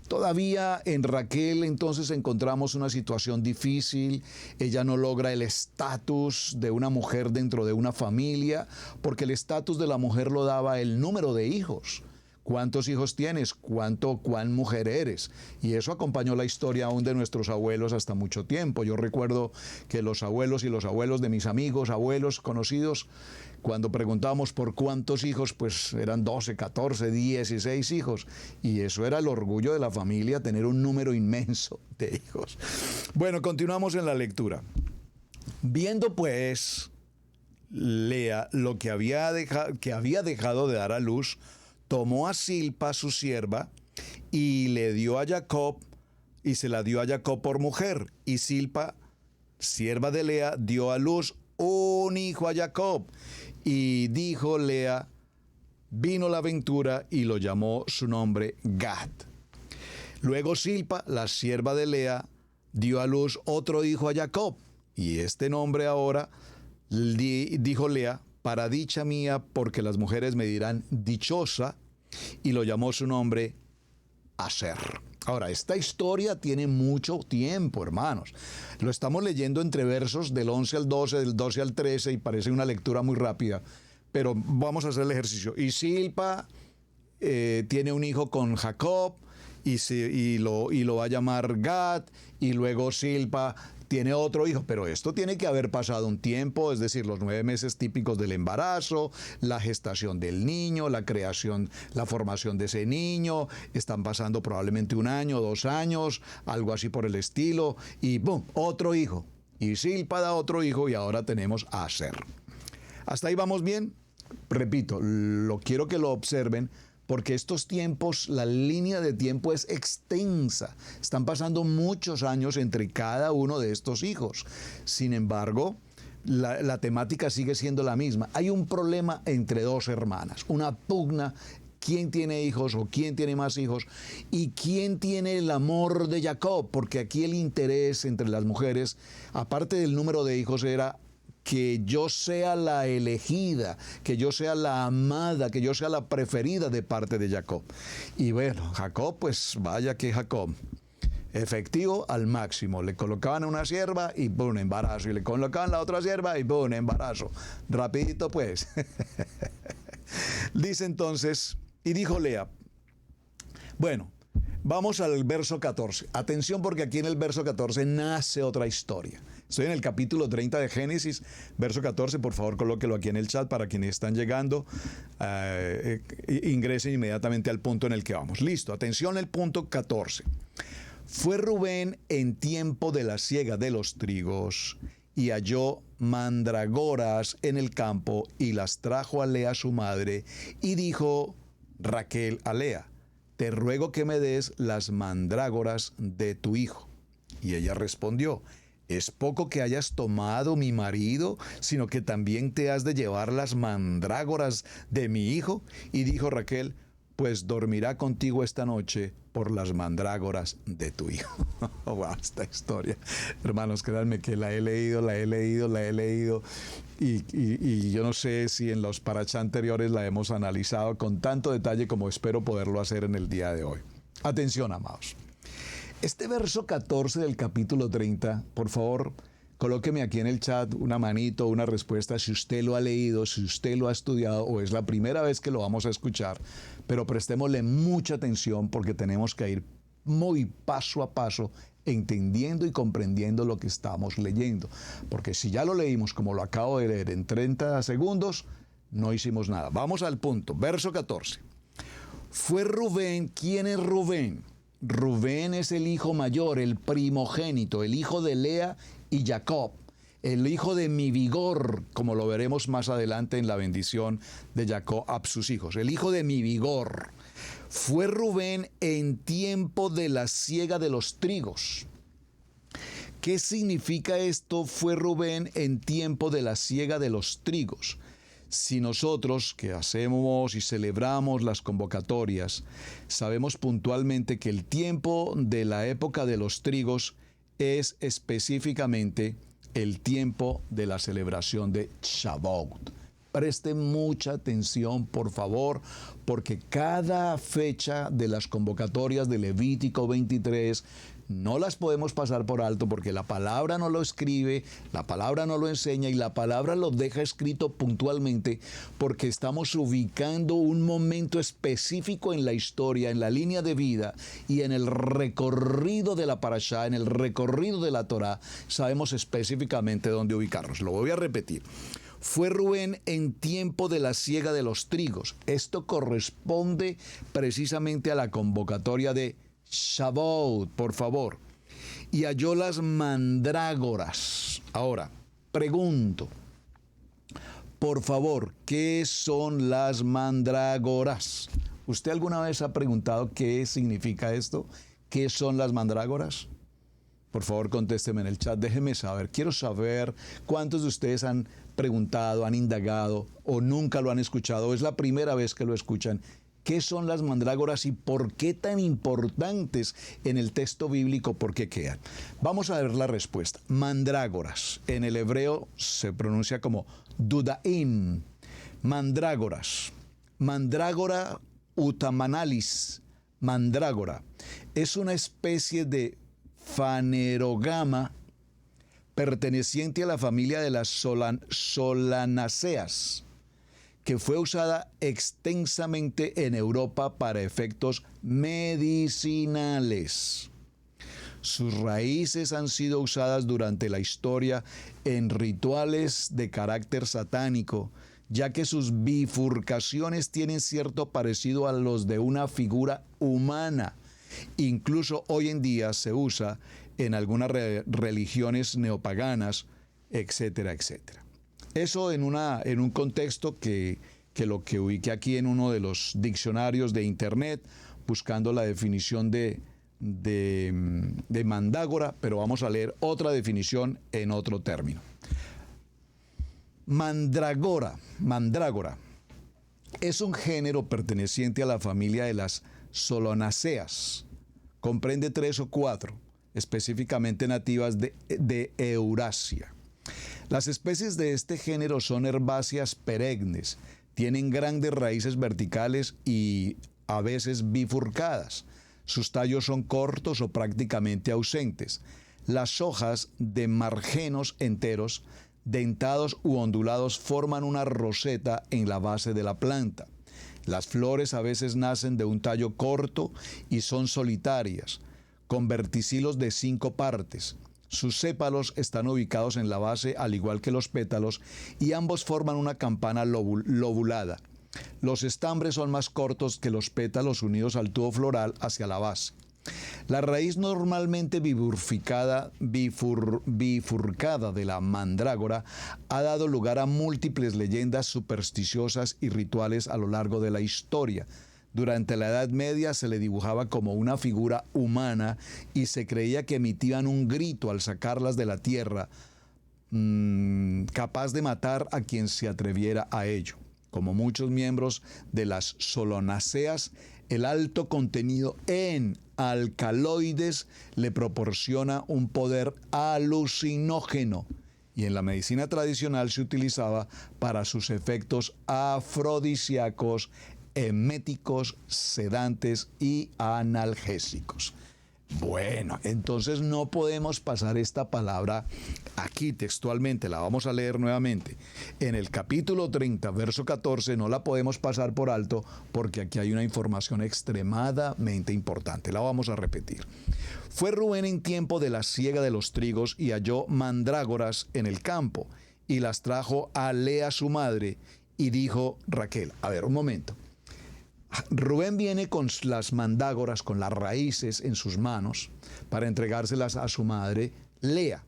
Todavía en Raquel entonces encontramos una situación difícil. Ella no logra el estatus de una mujer dentro de una familia, porque el estatus de la mujer lo daba el número de hijos. ¿Cuántos hijos tienes? ¿Cuán mujer eres? Y eso acompañó la historia aún de nuestros abuelos hasta mucho tiempo. Yo recuerdo que los abuelos y los abuelos de mis amigos, abuelos conocidos, cuando preguntábamos por cuántos hijos, pues eran 12, 14, 16 hijos. Y eso era el orgullo de la familia, tener un número inmenso de hijos. Bueno, continuamos en la lectura. Viendo pues Lea lo que había dejado de dar a luz, tomó a Silpa, su sierva, y le dio a Jacob, y se la dio a Jacob por mujer. Y Silpa, sierva de Lea, dio a luz un hijo a Jacob. Y dijo Lea, vino la ventura, y lo llamó su nombre Gad. Luego Silpa, la sierva de Lea, dio a luz otro hijo a Jacob. Y este nombre ahora, dijo Lea, para dicha mía, porque las mujeres me dirán dichosa, y lo llamó su nombre Aser. Ahora, esta historia tiene mucho tiempo, hermanos. Lo estamos leyendo entre versos del 11 al 12, del 12 al 13, y parece una lectura muy rápida, pero vamos a hacer el ejercicio. Y Silpa tiene un hijo con Jacob, y lo va a llamar Gad, y luego Silpa tiene otro hijo, pero esto tiene que haber pasado un tiempo, es decir, los 9 meses típicos del embarazo, la gestación del niño, la creación, la formación de ese niño, están pasando probablemente 1 año, 2 años, algo así por el estilo, y ¡bum!, otro hijo. Y Silpa da otro hijo y ahora tenemos a Aser. ¿Hasta ahí vamos bien? Repito, lo quiero que lo observen porque estos tiempos, la línea de tiempo es extensa. Están pasando muchos años entre cada uno de estos hijos. Sin embargo, la temática sigue siendo la misma. Hay un problema entre 2 hermanas, una pugna. ¿Quién tiene hijos o quién tiene más hijos? ¿Y quién tiene el amor de Jacob? Porque aquí el interés entre las mujeres, aparte del número de hijos, era que yo sea la elegida, que yo sea la amada, que yo sea la preferida de parte de Jacob. Y bueno, Jacob, pues vaya que Jacob, efectivo al máximo. Le colocaban una sierva y ¡pum!, embarazo. Y le colocaban la otra sierva y ¡pum!, embarazo. Rapidito pues. Dice entonces, y dijo Lea, bueno, vamos al verso 14. Atención porque aquí en el verso 14 nace otra historia. Estoy en el capítulo 30 de Génesis, verso 14, por favor colóquelo aquí en el chat para quienes están llegando, ingresen inmediatamente al punto en el que vamos. Listo, atención el punto 14. Fue Rubén en tiempo de la siega de los trigos y halló mandragoras en el campo y las trajo a Lea su madre y dijo Raquel a Lea, te ruego que me des las mandrágoras de tu hijo. Y ella respondió, ¿es poco que hayas tomado mi marido, sino que también te has de llevar las mandrágoras de mi hijo? Y dijo Raquel, pues dormirá contigo esta noche por las mandrágoras de tu hijo. Wow, esta historia, hermanos, créanme que la he leído, y yo no sé si en los parachá anteriores la hemos analizado con tanto detalle como espero poderlo hacer en el día de hoy. Atención, amados. Este verso 14 del capítulo 30, por favor, colóqueme aquí en el chat una manito, una respuesta, si usted lo ha leído, si usted lo ha estudiado o es la primera vez que lo vamos a escuchar, pero prestémosle mucha atención porque tenemos que ir muy paso a paso entendiendo y comprendiendo lo que estamos leyendo. Porque si ya lo leímos como lo acabo de leer en 30 segundos, no hicimos nada. Vamos al punto, verso 14. Fue Rubén, ¿quién es Rubén? Rubén es el hijo mayor, el primogénito, el hijo de Lea y Jacob, el hijo de mi vigor, como lo veremos más adelante en la bendición de Jacob a sus hijos, el hijo de mi vigor. Fue Rubén en tiempo de la siega de los trigos. ¿Qué significa esto? Fue Rubén en tiempo de la siega de los trigos. Si nosotros que hacemos y celebramos las convocatorias, sabemos puntualmente que el tiempo de la época de los trigos es específicamente el tiempo de la celebración de Shavuot. Presten mucha atención, por favor, porque cada fecha de las convocatorias de Levítico 23 no las podemos pasar por alto porque la palabra no lo escribe, la palabra no lo enseña y la palabra lo deja escrito puntualmente porque estamos ubicando un momento específico en la historia, en la línea de vida y en el recorrido de la parashá, en el recorrido de la Torá, sabemos específicamente dónde ubicarnos. Lo voy a repetir. Fue Rubén en tiempo de la siega de los trigos. Esto corresponde precisamente a la convocatoria de Shavuot, por favor. Y halló las mandrágoras. Ahora, pregunto, por favor, ¿qué son las mandrágoras? ¿Usted alguna vez ha preguntado qué significa esto? ¿Qué son las mandrágoras? Por favor, contésteme en el chat, déjeme saber. Quiero saber cuántos de ustedes han preguntado, han indagado o nunca lo han escuchado, o es la primera vez que lo escuchan. ¿Qué son las mandrágoras y por qué tan importantes en el texto bíblico? ¿Por qué quedan? Vamos a ver la respuesta. Mandrágoras, en el hebreo se pronuncia como dudaim. Mandrágoras. Mandrágora utamanalis. Mandrágora. Es una especie de fanerogama perteneciente a la familia de las solanáceas, que fue usada extensamente en Europa para efectos medicinales. Sus raíces han sido usadas durante la historia en rituales de carácter satánico, ya que sus bifurcaciones tienen cierto parecido a los de una figura humana. Incluso hoy en día se usa en algunas religiones neopaganas, etcétera, etcétera. Eso en un contexto que lo que ubiqué aquí en uno de los diccionarios de internet, buscando la definición de mandágora, pero vamos a leer otra definición en otro término. Mandrágora es un género perteneciente a la familia de las Solanaceas. Comprende 3 o 4, específicamente nativas de Eurasia. Las especies de este género son herbáceas perennes, tienen grandes raíces verticales y a veces bifurcadas. Sus tallos son cortos o prácticamente ausentes. Las hojas de margenos enteros, dentados u ondulados, forman una roseta en la base de la planta. Las flores a veces nacen de un tallo corto y son solitarias, con verticilos de 5 partes. Sus sépalos están ubicados en la base, al igual que los pétalos, y ambos forman una campana lobulada. Los estambres son más cortos que los pétalos unidos al tubo floral hacia la base. La raíz normalmente bifurcada de la mandrágora ha dado lugar a múltiples leyendas supersticiosas y rituales a lo largo de la historia. Durante la Edad Media se le dibujaba como una figura humana y se creía que emitían un grito al sacarlas de la tierra, capaz de matar a quien se atreviera a ello. Como muchos miembros de las Solanaceas, el alto contenido en alcaloides le proporciona un poder alucinógeno y en la medicina tradicional se utilizaba para sus efectos afrodisíacos, eméticos, sedantes y analgésicos. Bueno, entonces no podemos pasar esta palabra aquí textualmente, la vamos a leer nuevamente. En el capítulo 30, verso 14, no la podemos pasar por alto porque aquí hay una información extremadamente importante. La vamos a repetir. Fue Rubén en tiempo de la siega de los trigos y halló mandrágoras en el campo y las trajo a Lea su madre y dijo Raquel, a ver, un momento. Rubén viene con las mandrágoras, con las raíces en sus manos, para entregárselas a su madre, Lea.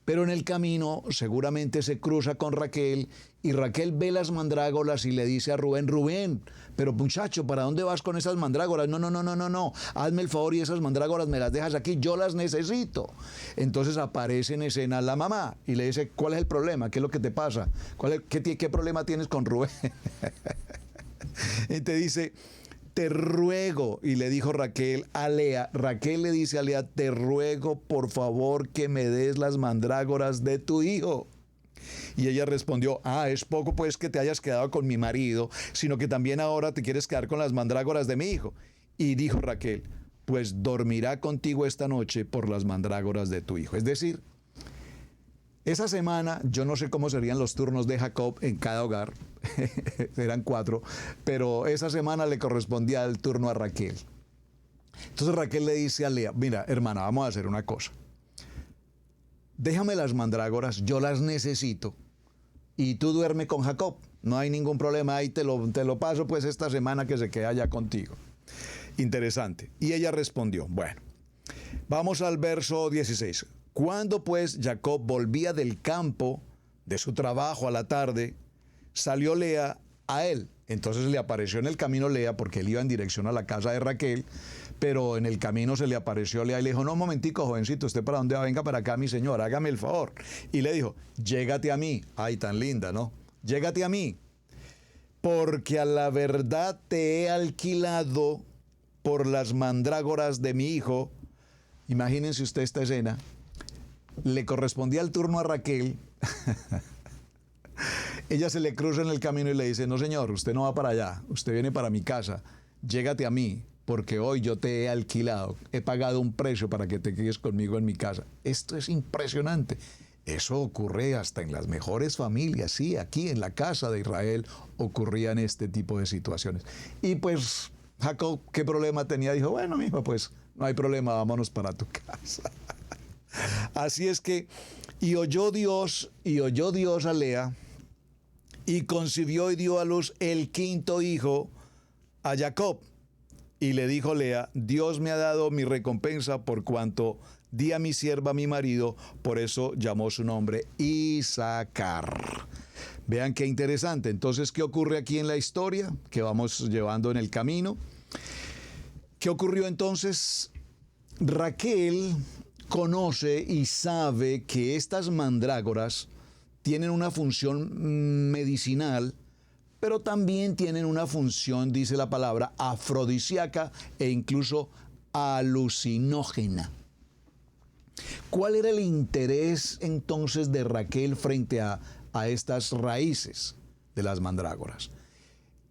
Pero en el camino seguramente se cruza con Raquel y Raquel ve las mandrágoras y le dice a Rubén, Rubén, pero muchacho, ¿para dónde vas con esas mandrágoras? No, hazme el favor y esas mandrágoras me las dejas aquí, yo las necesito. Entonces aparece en escena la mamá y le dice, ¿cuál es el problema? ¿Qué es lo que te pasa? ¿Qué problema tienes con Rubén? Y te dice, te ruego, y le dijo Raquel a Lea, Raquel le dice a Lea, te ruego por favor que me des las mandrágoras de tu hijo. Y ella respondió, es poco pues que te hayas quedado con mi marido, sino que también ahora te quieres quedar con las mandrágoras de mi hijo. Y dijo Raquel, pues dormirá contigo esta noche por las mandrágoras de tu hijo. Es decir, esa semana, yo no sé cómo serían los turnos de Jacob en cada hogar, eran 4, pero esa semana le correspondía el turno a Raquel. Entonces Raquel le dice a Lea, mira, hermana, vamos a hacer una cosa. Déjame las mandrágoras, yo las necesito, y tú duerme con Jacob. No hay ningún problema, ahí te lo paso pues esta semana que se queda allá contigo. Interesante. Y ella respondió, bueno, vamos al verso 16. Cuando pues Jacob volvía del campo, de su trabajo a la tarde, salió Lea a él. Entonces le apareció en el camino Lea, porque él iba en dirección a la casa de Raquel, pero en el camino se le apareció Lea y le dijo, no, un momentico, jovencito, ¿usted para dónde va? Venga para acá, mi señor, hágame el favor. Y le dijo, llégate a mí. Ay, tan linda, ¿no? Llégate a mí, porque a la verdad te he alquilado por las mandrágoras de mi hijo. Imagínense usted esta escena. Le correspondía el turno a Raquel. Ella se le cruza en el camino y le dice, no señor, usted no va para allá, usted viene para mi casa, llégate a mí, porque hoy yo te he alquilado, he pagado un precio para que te quedes conmigo en mi casa. Esto es impresionante. Eso ocurre hasta en las mejores familias, sí, aquí en la casa de Israel ocurrían este tipo de situaciones. Y pues Jacob, ¿qué problema tenía? Dijo, bueno, mijo, pues no hay problema, vámonos para tu casa. Así es que, y oyó Dios a Lea, y concibió y dio a luz el quinto hijo a Jacob. Y le dijo Lea, Dios me ha dado mi recompensa por cuanto di a mi sierva, mi marido, por eso llamó su nombre Isacar. Vean qué interesante. Entonces, ¿qué ocurre aquí en la historia que vamos llevando en el camino? ¿Qué ocurrió entonces? Raquel conoce y sabe que estas mandrágoras tienen una función medicinal, pero también tienen una función, dice la palabra, afrodisíaca e incluso alucinógena. ¿Cuál era el interés entonces de Raquel frente a estas raíces de las mandrágoras?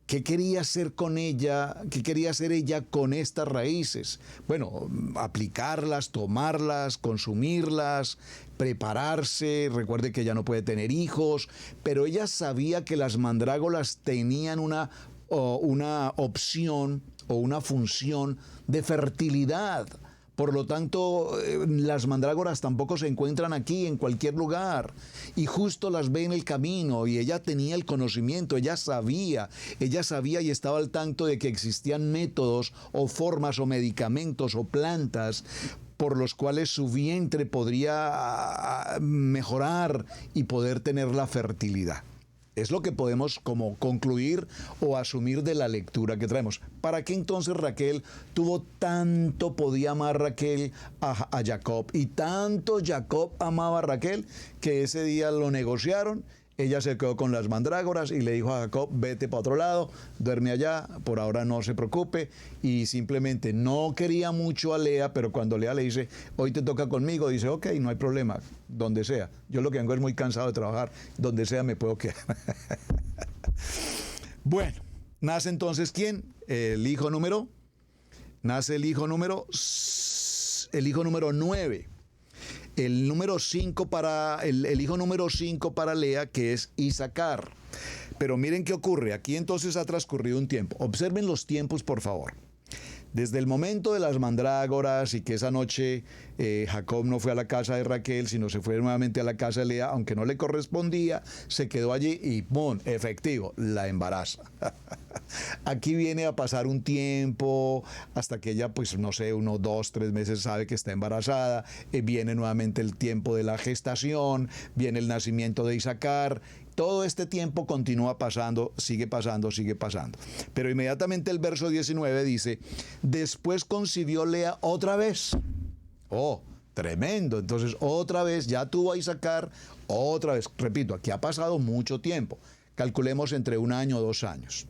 ¿Qué quería hacer con ella? ¿Qué quería hacer ella con estas raíces? Bueno, aplicarlas, tomarlas, consumirlas, prepararse. Recuerde que ella no puede tener hijos, pero ella sabía que las mandrágoras tenían una opción o una función de fertilidad. Por lo tanto, las mandrágoras tampoco se encuentran aquí, en cualquier lugar. Y justo las ve en el camino, y ella tenía el conocimiento, ella sabía y estaba al tanto de que existían métodos o formas o medicamentos o plantas por los cuales su vientre podría mejorar y poder tener la fertilidad. Es lo que podemos como concluir o asumir de la lectura que traemos. ¿Para qué entonces Raquel podía amar Raquel a Jacob? Y tanto Jacob amaba a Raquel que ese día lo negociaron. Ella se quedó con las mandrágoras y le dijo a Jacob, vete para otro lado, duerme allá, por ahora no se preocupe. Y simplemente no quería mucho a Lea, pero cuando Lea le dice, hoy te toca conmigo, dice, ok, no hay problema, donde sea. Yo lo que vengo es muy cansado de trabajar, donde sea me puedo quedar. Bueno, nace entonces ¿quién? Nace el hijo número 9. El hijo número 5 para Lea, que es Isacar. Pero miren qué ocurre. Aquí entonces ha transcurrido un tiempo. Observen los tiempos, por favor. Desde el momento de las mandrágoras y que esa noche Jacob no fue a la casa de Raquel, sino se fue nuevamente a la casa de Lea, aunque no le correspondía, se quedó allí y ¡pum! Efectivo, la embaraza. Aquí viene a pasar un tiempo hasta que ella, pues no sé, 1, 2, 3 meses sabe que está embarazada. Viene nuevamente el tiempo de la gestación, viene el nacimiento de Isacar. Todo este tiempo continúa pasando, sigue pasando. Pero inmediatamente el verso 19 dice, después concibió Lea otra vez. Oh, tremendo. Entonces otra vez ya tuvo a Isacar, otra vez. Repito, aquí ha pasado mucho tiempo. Calculemos entre 1 año o 2 años.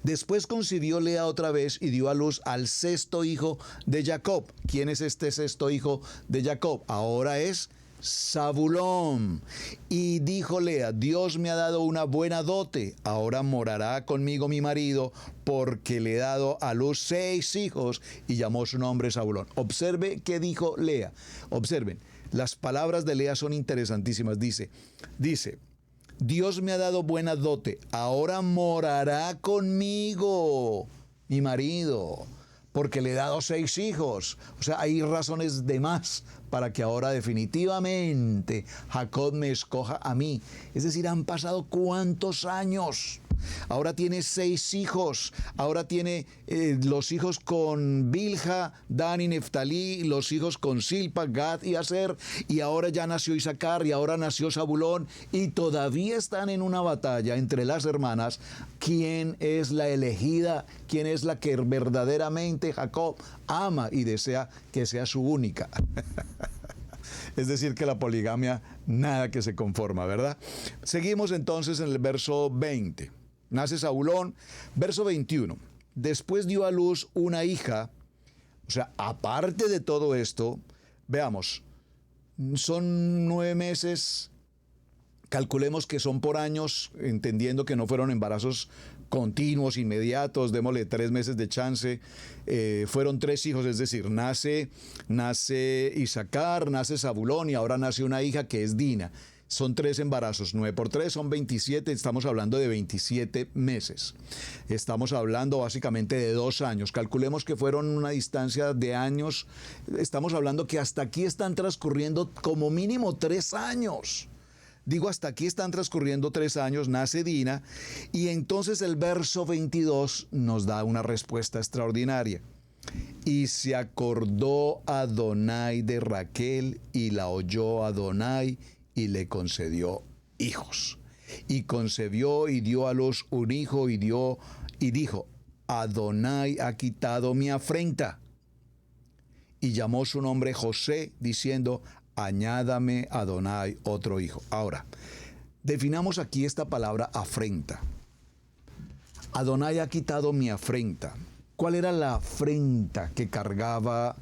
Después concibió Lea otra vez y dio a luz al sexto hijo de Jacob. ¿Quién es este sexto hijo de Jacob? Ahora es Zabulón. Y dijo Lea, Dios me ha dado una buena dote, ahora morará conmigo mi marido, porque le he dado a luz 6 hijos, y llamó su nombre Zabulón. Observe qué dijo Lea. Observen, las palabras de Lea son interesantísimas. Dice, Dios me ha dado buena dote, ahora morará conmigo mi marido, porque le he dado 6 hijos. O sea, hay razones de más para que ahora definitivamente Jacob me escoja a mí. Es decir, han pasado ¿cuántos años? Ahora tiene 6 hijos. Ahora tiene los hijos con Bilha, Dan y Neftalí, los hijos con Silpa, Gad y Aser, y ahora ya nació Isacar, y ahora nació Zabulón, y todavía están en una batalla entre las hermanas. ¿Quién es la elegida? ¿Quién es la que verdaderamente Jacob ama y desea que sea su única? Es decir, que la poligamia nada que se conforma, ¿verdad? Seguimos entonces en el verso 20. Nace Zabulón, verso 21. Después dio a luz una hija. O sea, aparte de todo esto, veamos, son 9 meses, calculemos que son por años, entendiendo que no fueron embarazos continuos, inmediatos, démosle 3 meses de chance. Fueron 3 hijos, es decir, nace Isacar, nace Zabulón y ahora nace una hija que es Dina. Son 3 embarazos, 9 por 3 son 27, estamos hablando de 27 meses. Estamos hablando básicamente de 2 años. Calculemos que fueron una distancia de años. Estamos hablando que hasta aquí están transcurriendo como mínimo 3 años. Digo, hasta aquí están transcurriendo 3 años, nace Dina, y entonces el verso 22 nos da una respuesta extraordinaria. Y se acordó Adonai de Raquel, y la oyó Adonai, y le concedió hijos. Y concebió y dio a luz un hijo, y dijo, Adonai ha quitado mi afrenta. Y llamó su nombre José, diciendo, añádame Adonai otro hijo. Ahora, definamos aquí esta palabra afrenta. Adonai ha quitado mi afrenta. ¿Cuál era la afrenta que cargaba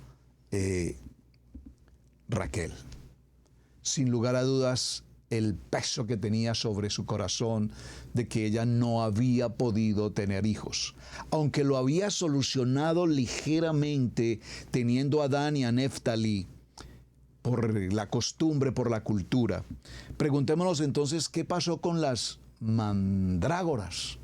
Raquel? Sin lugar a dudas, el peso que tenía sobre su corazón de que ella no había podido tener hijos. Aunque lo había solucionado ligeramente teniendo a Dan y a Neftalí, por la costumbre, por la cultura. Preguntémonos entonces, ¿qué pasó con las mandrágoras?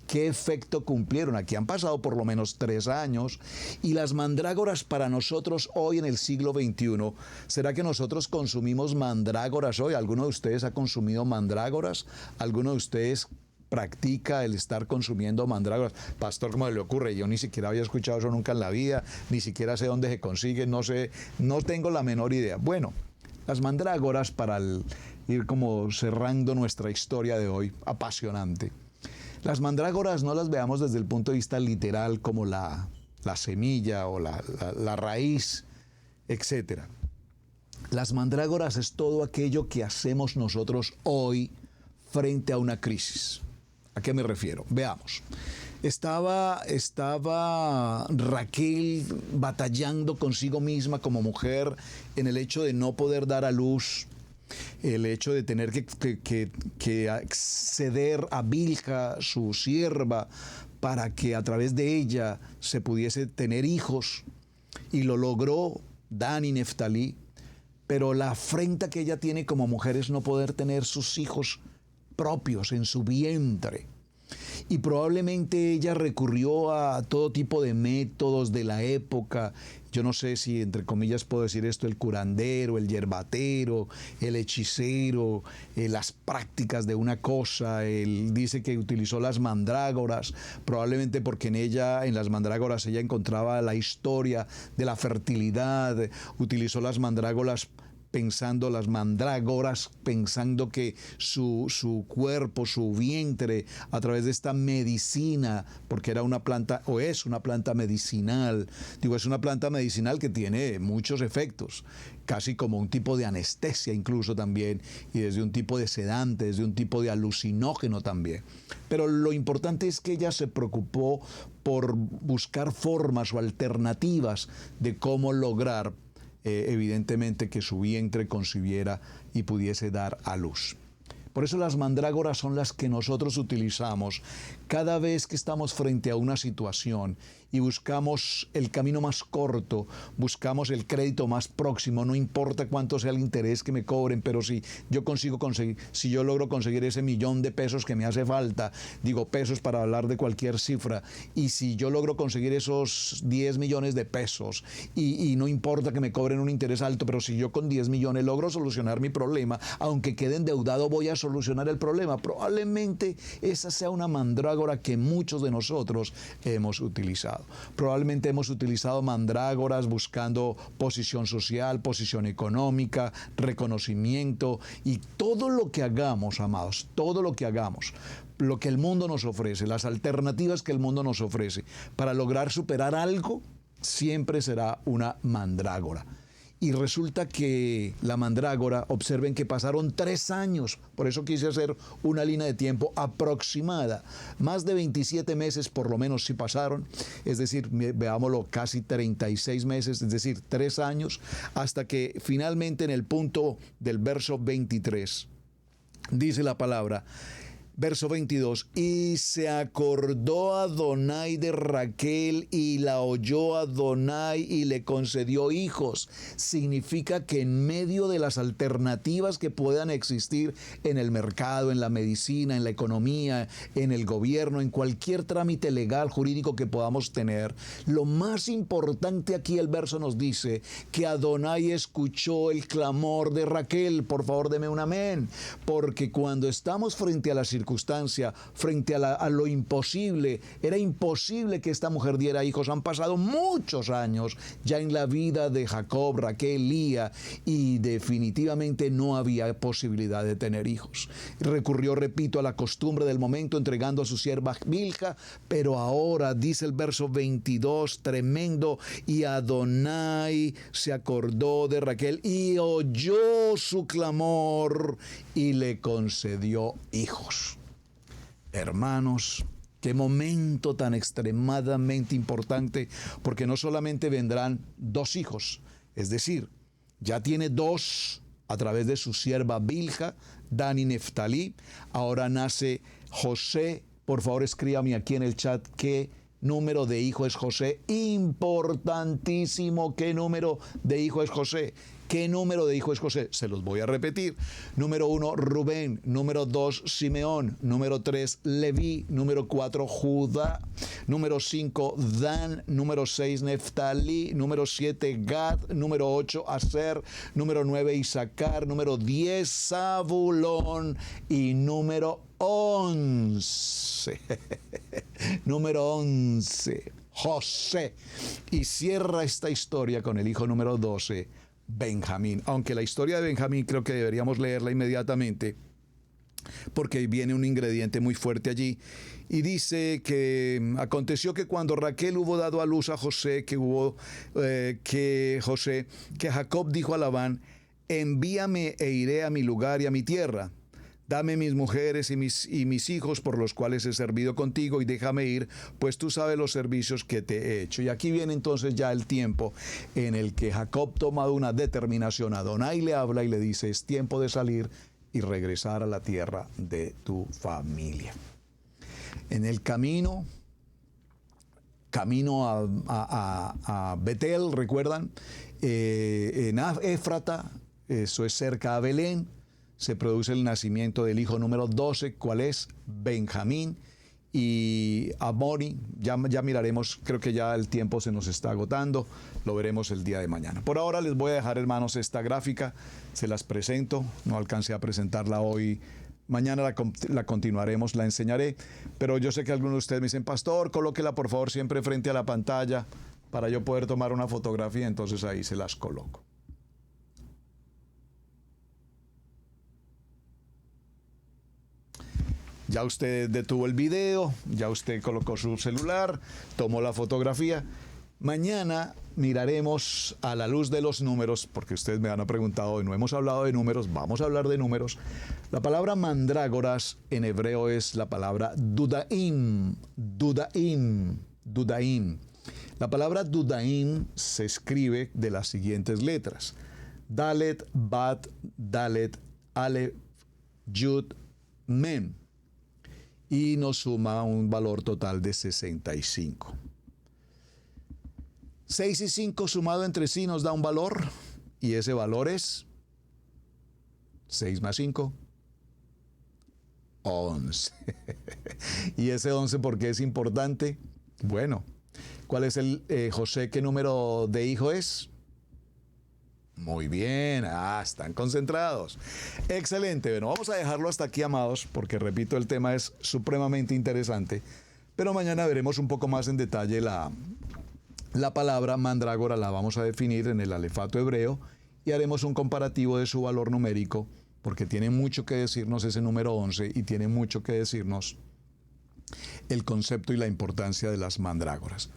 ¿Qué efecto cumplieron? Aquí han pasado por lo menos 3 años y las mandrágoras para nosotros hoy en el siglo XXI, ¿será que nosotros consumimos mandrágoras hoy? ¿Alguno de ustedes ha consumido mandrágoras? ¿Alguno de ustedes practica el estar consumiendo mandrágoras? Pastor, ¿cómo le ocurre? Yo ni siquiera había escuchado eso nunca en la vida, ni siquiera sé dónde se consigue, no sé, no tengo la menor idea. Bueno, las mandrágoras, para ir como cerrando nuestra historia de hoy, apasionante. Las mandrágoras no las veamos desde el punto de vista literal como la semilla o la raíz, etc. Las mandrágoras es todo aquello que hacemos nosotros hoy frente a una crisis. ¿A qué me refiero? Veamos. Estaba Raquel batallando consigo misma como mujer en el hecho de no poder dar a luz, el hecho de tener que acceder a Bilha, su sierva, para que a través de ella se pudiese tener hijos, y lo logró Dan y Neftalí, pero la afrenta que ella tiene como mujer es no poder tener sus hijos propios en su vientre. Y probablemente ella recurrió a todo tipo de métodos de la época. Yo no sé si entre comillas puedo decir esto, el curandero, el yerbatero, el hechicero, las prácticas de una cosa. Él dice que utilizó las mandrágoras, probablemente porque en las mandrágoras ella encontraba la historia de la fertilidad. Utilizó las mandrágoras pensando que su cuerpo, su vientre, a través de esta medicina, porque era una planta, o es una planta medicinal, es una planta medicinal que tiene muchos efectos, casi como un tipo de anestesia incluso también, y desde un tipo de sedante, desde un tipo de alucinógeno también. Pero lo importante es que ella se preocupó por buscar formas o alternativas de cómo lograr evidentemente que su vientre concibiera y pudiese dar a luz. Por eso las mandrágoras son las que nosotros utilizamos cada vez que estamos frente a una situación y buscamos el camino más corto, buscamos el crédito más próximo, no importa cuánto sea el interés que me cobren, pero si yo logro conseguir ese $1.000.000 que me hace falta, digo pesos para hablar de cualquier cifra, y si yo logro conseguir esos 10 millones de pesos y no importa que me cobren un interés alto, pero si yo con 10 millones logro solucionar mi problema, aunque quede endeudado voy a solucionar el problema. Probablemente esa sea una mandrágora que muchos de nosotros hemos utilizado. Probablemente hemos utilizado mandrágoras buscando posición social, posición económica, reconocimiento, y todo lo que hagamos, amados, todo lo que hagamos, lo que el mundo nos ofrece, las alternativas que el mundo nos ofrece para lograr superar algo, siempre será una mandrágora. Y resulta que la mandrágora, observen que pasaron 3 años, por eso quise hacer una línea de tiempo aproximada, más de 27 meses por lo menos sí pasaron, es decir, veámoslo, casi 36 meses, es decir, 3 años, hasta que finalmente en el punto del verso 23, dice la palabra, Verso 22, y se acordó Adonai de Raquel y la oyó Adonai y le concedió hijos. Significa que en medio de las alternativas que puedan existir en el mercado, en la medicina, en la economía, en el gobierno, en cualquier trámite legal, jurídico que podamos tener, lo más importante aquí el verso nos dice que Adonai escuchó el clamor de Raquel. Por favor, deme un amén, porque cuando estamos frente a la circunstancia, frente a lo imposible, era imposible que esta mujer diera hijos. Han pasado muchos años ya en la vida de Jacob, Raquel, Lía, y definitivamente no había posibilidad de tener hijos. Recurrió, repito, a la costumbre del momento, entregando a su sierva Bilha, pero ahora dice el verso 22, tremendo, y Adonai se acordó de Raquel y oyó su clamor y le concedió hijos. Hermanos, qué momento tan extremadamente importante, porque no solamente vendrán 2 hijos, es decir, ya tiene 2 a través de su sierva Bilha, Dan y Neftalí. Ahora nace José. Por favor, escríbame aquí en el chat qué número de hijo es José. Importantísimo, ¿qué número de hijo es José? ¿Qué número de hijo es José? Se los voy a repetir. Número 1, Rubén. Número 2, Simeón. Número 3, Leví. Número 4, Judá. Número 5, Dan. Número 6, Neftalí. Número 7, Gad. Número 8, Aser. Número 9, Isaacar. Número 10, Zabulón. Y número 11. Número 11, José. Y cierra esta historia con el hijo número 12, Benjamín. Aunque la historia de Benjamín creo que deberíamos leerla inmediatamente, porque viene un ingrediente muy fuerte allí. Y dice que aconteció que cuando Raquel hubo dado a luz a José, que Jacob dijo a Labán: envíame e iré a mi lugar y a mi tierra. Dame mis mujeres y mis hijos por los cuales he servido contigo y déjame ir, pues tú sabes los servicios que te he hecho. Y aquí viene entonces ya el tiempo en el que Jacob toma una determinación. Adonai le habla y le dice: es tiempo de salir y regresar a la tierra de tu familia. En el camino a Betel, ¿recuerdan? En Éfrata, eso es cerca a Belén, se produce el nacimiento del hijo número 12, ¿cuál es? Benjamín. Y Amoni, ya miraremos, creo que ya el tiempo se nos está agotando, lo veremos el día de mañana. Por ahora les voy a dejar, hermanos, esta gráfica, se las presento, no alcancé a presentarla hoy, mañana la continuaremos, la enseñaré, pero yo sé que algunos de ustedes me dicen: pastor, colóquela por favor siempre frente a la pantalla para yo poder tomar una fotografía, entonces ahí se las coloco. Ya usted detuvo el video, ya usted colocó su celular, tomó la fotografía. Mañana miraremos a la luz de los números, porque ustedes me han preguntado hoy, no hemos hablado de números, vamos a hablar de números. La palabra mandrágoras en hebreo es la palabra dudaim. La palabra dudaim se escribe de las siguientes letras: Dalet, Bat, Dalet, Alef, Yud, Mem. Y nos suma un valor total de 65. 6 y 5 sumado entre sí nos da un valor, y ese valor es 6 más 5, 11. ¿Y ese 11 por qué es importante? Bueno, ¿cuál es José, qué número de hijo es? Muy bien, están concentrados. Excelente. Bueno, vamos a dejarlo hasta aquí, amados, porque repito, el tema es supremamente interesante. Pero mañana veremos un poco más en detalle la palabra mandrágora, la vamos a definir en el alefato hebreo y haremos un comparativo de su valor numérico, porque tiene mucho que decirnos ese número 11 y tiene mucho que decirnos el concepto y la importancia de las mandrágoras.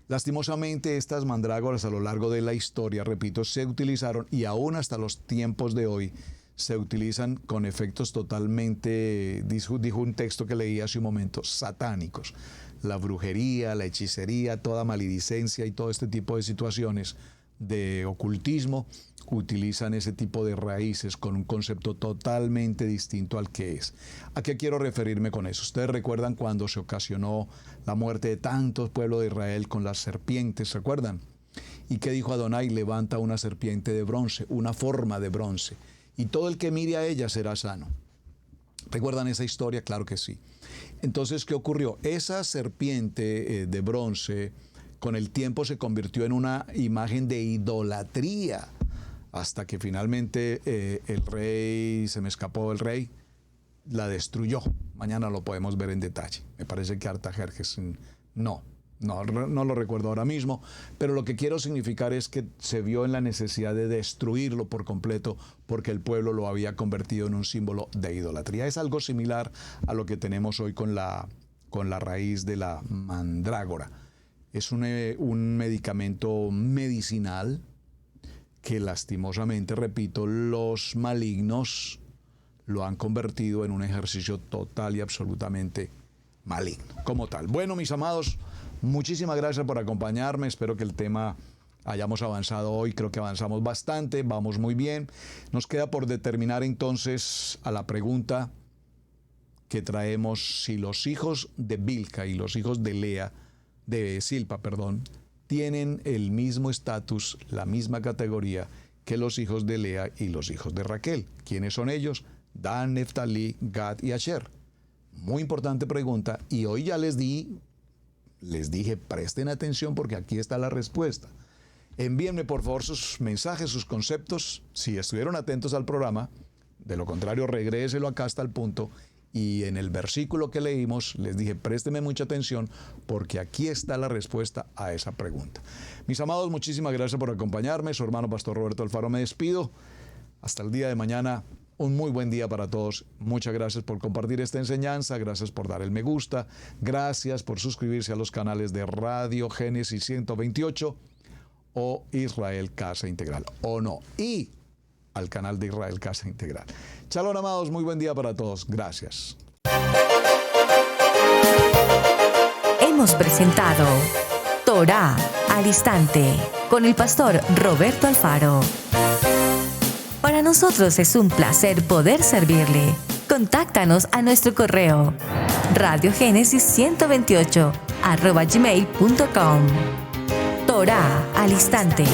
Lastimosamente, estas mandrágoras a lo largo de la historia, repito, se utilizaron, y aún hasta los tiempos de hoy se utilizan con efectos totalmente, dijo un texto que leí hace un momento, satánicos. La brujería, la hechicería, toda maledicencia y todo este tipo de situaciones de ocultismo utilizan ese tipo de raíces con un concepto totalmente distinto al que es. ¿A qué quiero referirme con eso? Ustedes recuerdan cuando se ocasionó la muerte de tantos pueblos de Israel con las serpientes, ¿se acuerdan? ¿Y qué dijo Adonai? Levanta una serpiente de bronce, una forma de bronce, y todo el que mire a ella será sano. ¿Recuerdan esa historia? Claro que sí. Entonces, ¿qué ocurrió? Esa serpiente de bronce con el tiempo se convirtió en una imagen de idolatría, hasta que finalmente el rey, se me escapó el rey, la destruyó. Mañana lo podemos ver en detalle. Me parece que Artajerjes, no lo recuerdo ahora mismo, pero lo que quiero significar es que se vio en la necesidad de destruirlo por completo porque el pueblo lo había convertido en un símbolo de idolatría. Es algo similar a lo que tenemos hoy con la raíz de la mandrágora. Es un medicamento medicinal que lastimosamente, repito, los malignos lo han convertido en un ejercicio total y absolutamente maligno, como tal. Bueno, mis amados, muchísimas gracias por acompañarme. Espero que el tema hayamos avanzado hoy. Creo que avanzamos bastante, vamos muy bien. Nos queda por determinar entonces a la pregunta que traemos, si los hijos de Bilha y los hijos de Silpa, tienen el mismo estatus, la misma categoría que los hijos de Lea y los hijos de Raquel. ¿Quiénes son ellos? Dan, Neftalí, Gad y Asher. Muy importante pregunta, y hoy ya les dije, presten atención porque aquí está la respuesta. Envíenme por favor sus mensajes, sus conceptos, si estuvieron atentos al programa. De lo contrario, regréselo acá hasta el punto. Y en el versículo que leímos, les dije, présteme mucha atención porque aquí está la respuesta a esa pregunta. Mis amados, muchísimas gracias por acompañarme. Su hermano Pastor Roberto Alfaro me despido. Hasta el día de mañana. Un muy buen día para todos. Muchas gracias por compartir esta enseñanza. Gracias por dar el me gusta. Gracias por suscribirse a los canales de Radio Génesis 128 o Israel Casa Integral. O no. Y al canal de Israel Casa Integral. Shalom, amados. Muy buen día para todos. Gracias. Hemos presentado Torá al Instante con el pastor Roberto Alfaro. Para nosotros es un placer poder servirle. Contáctanos a nuestro correo radiogenesis128@gmail.com. Torá al Instante.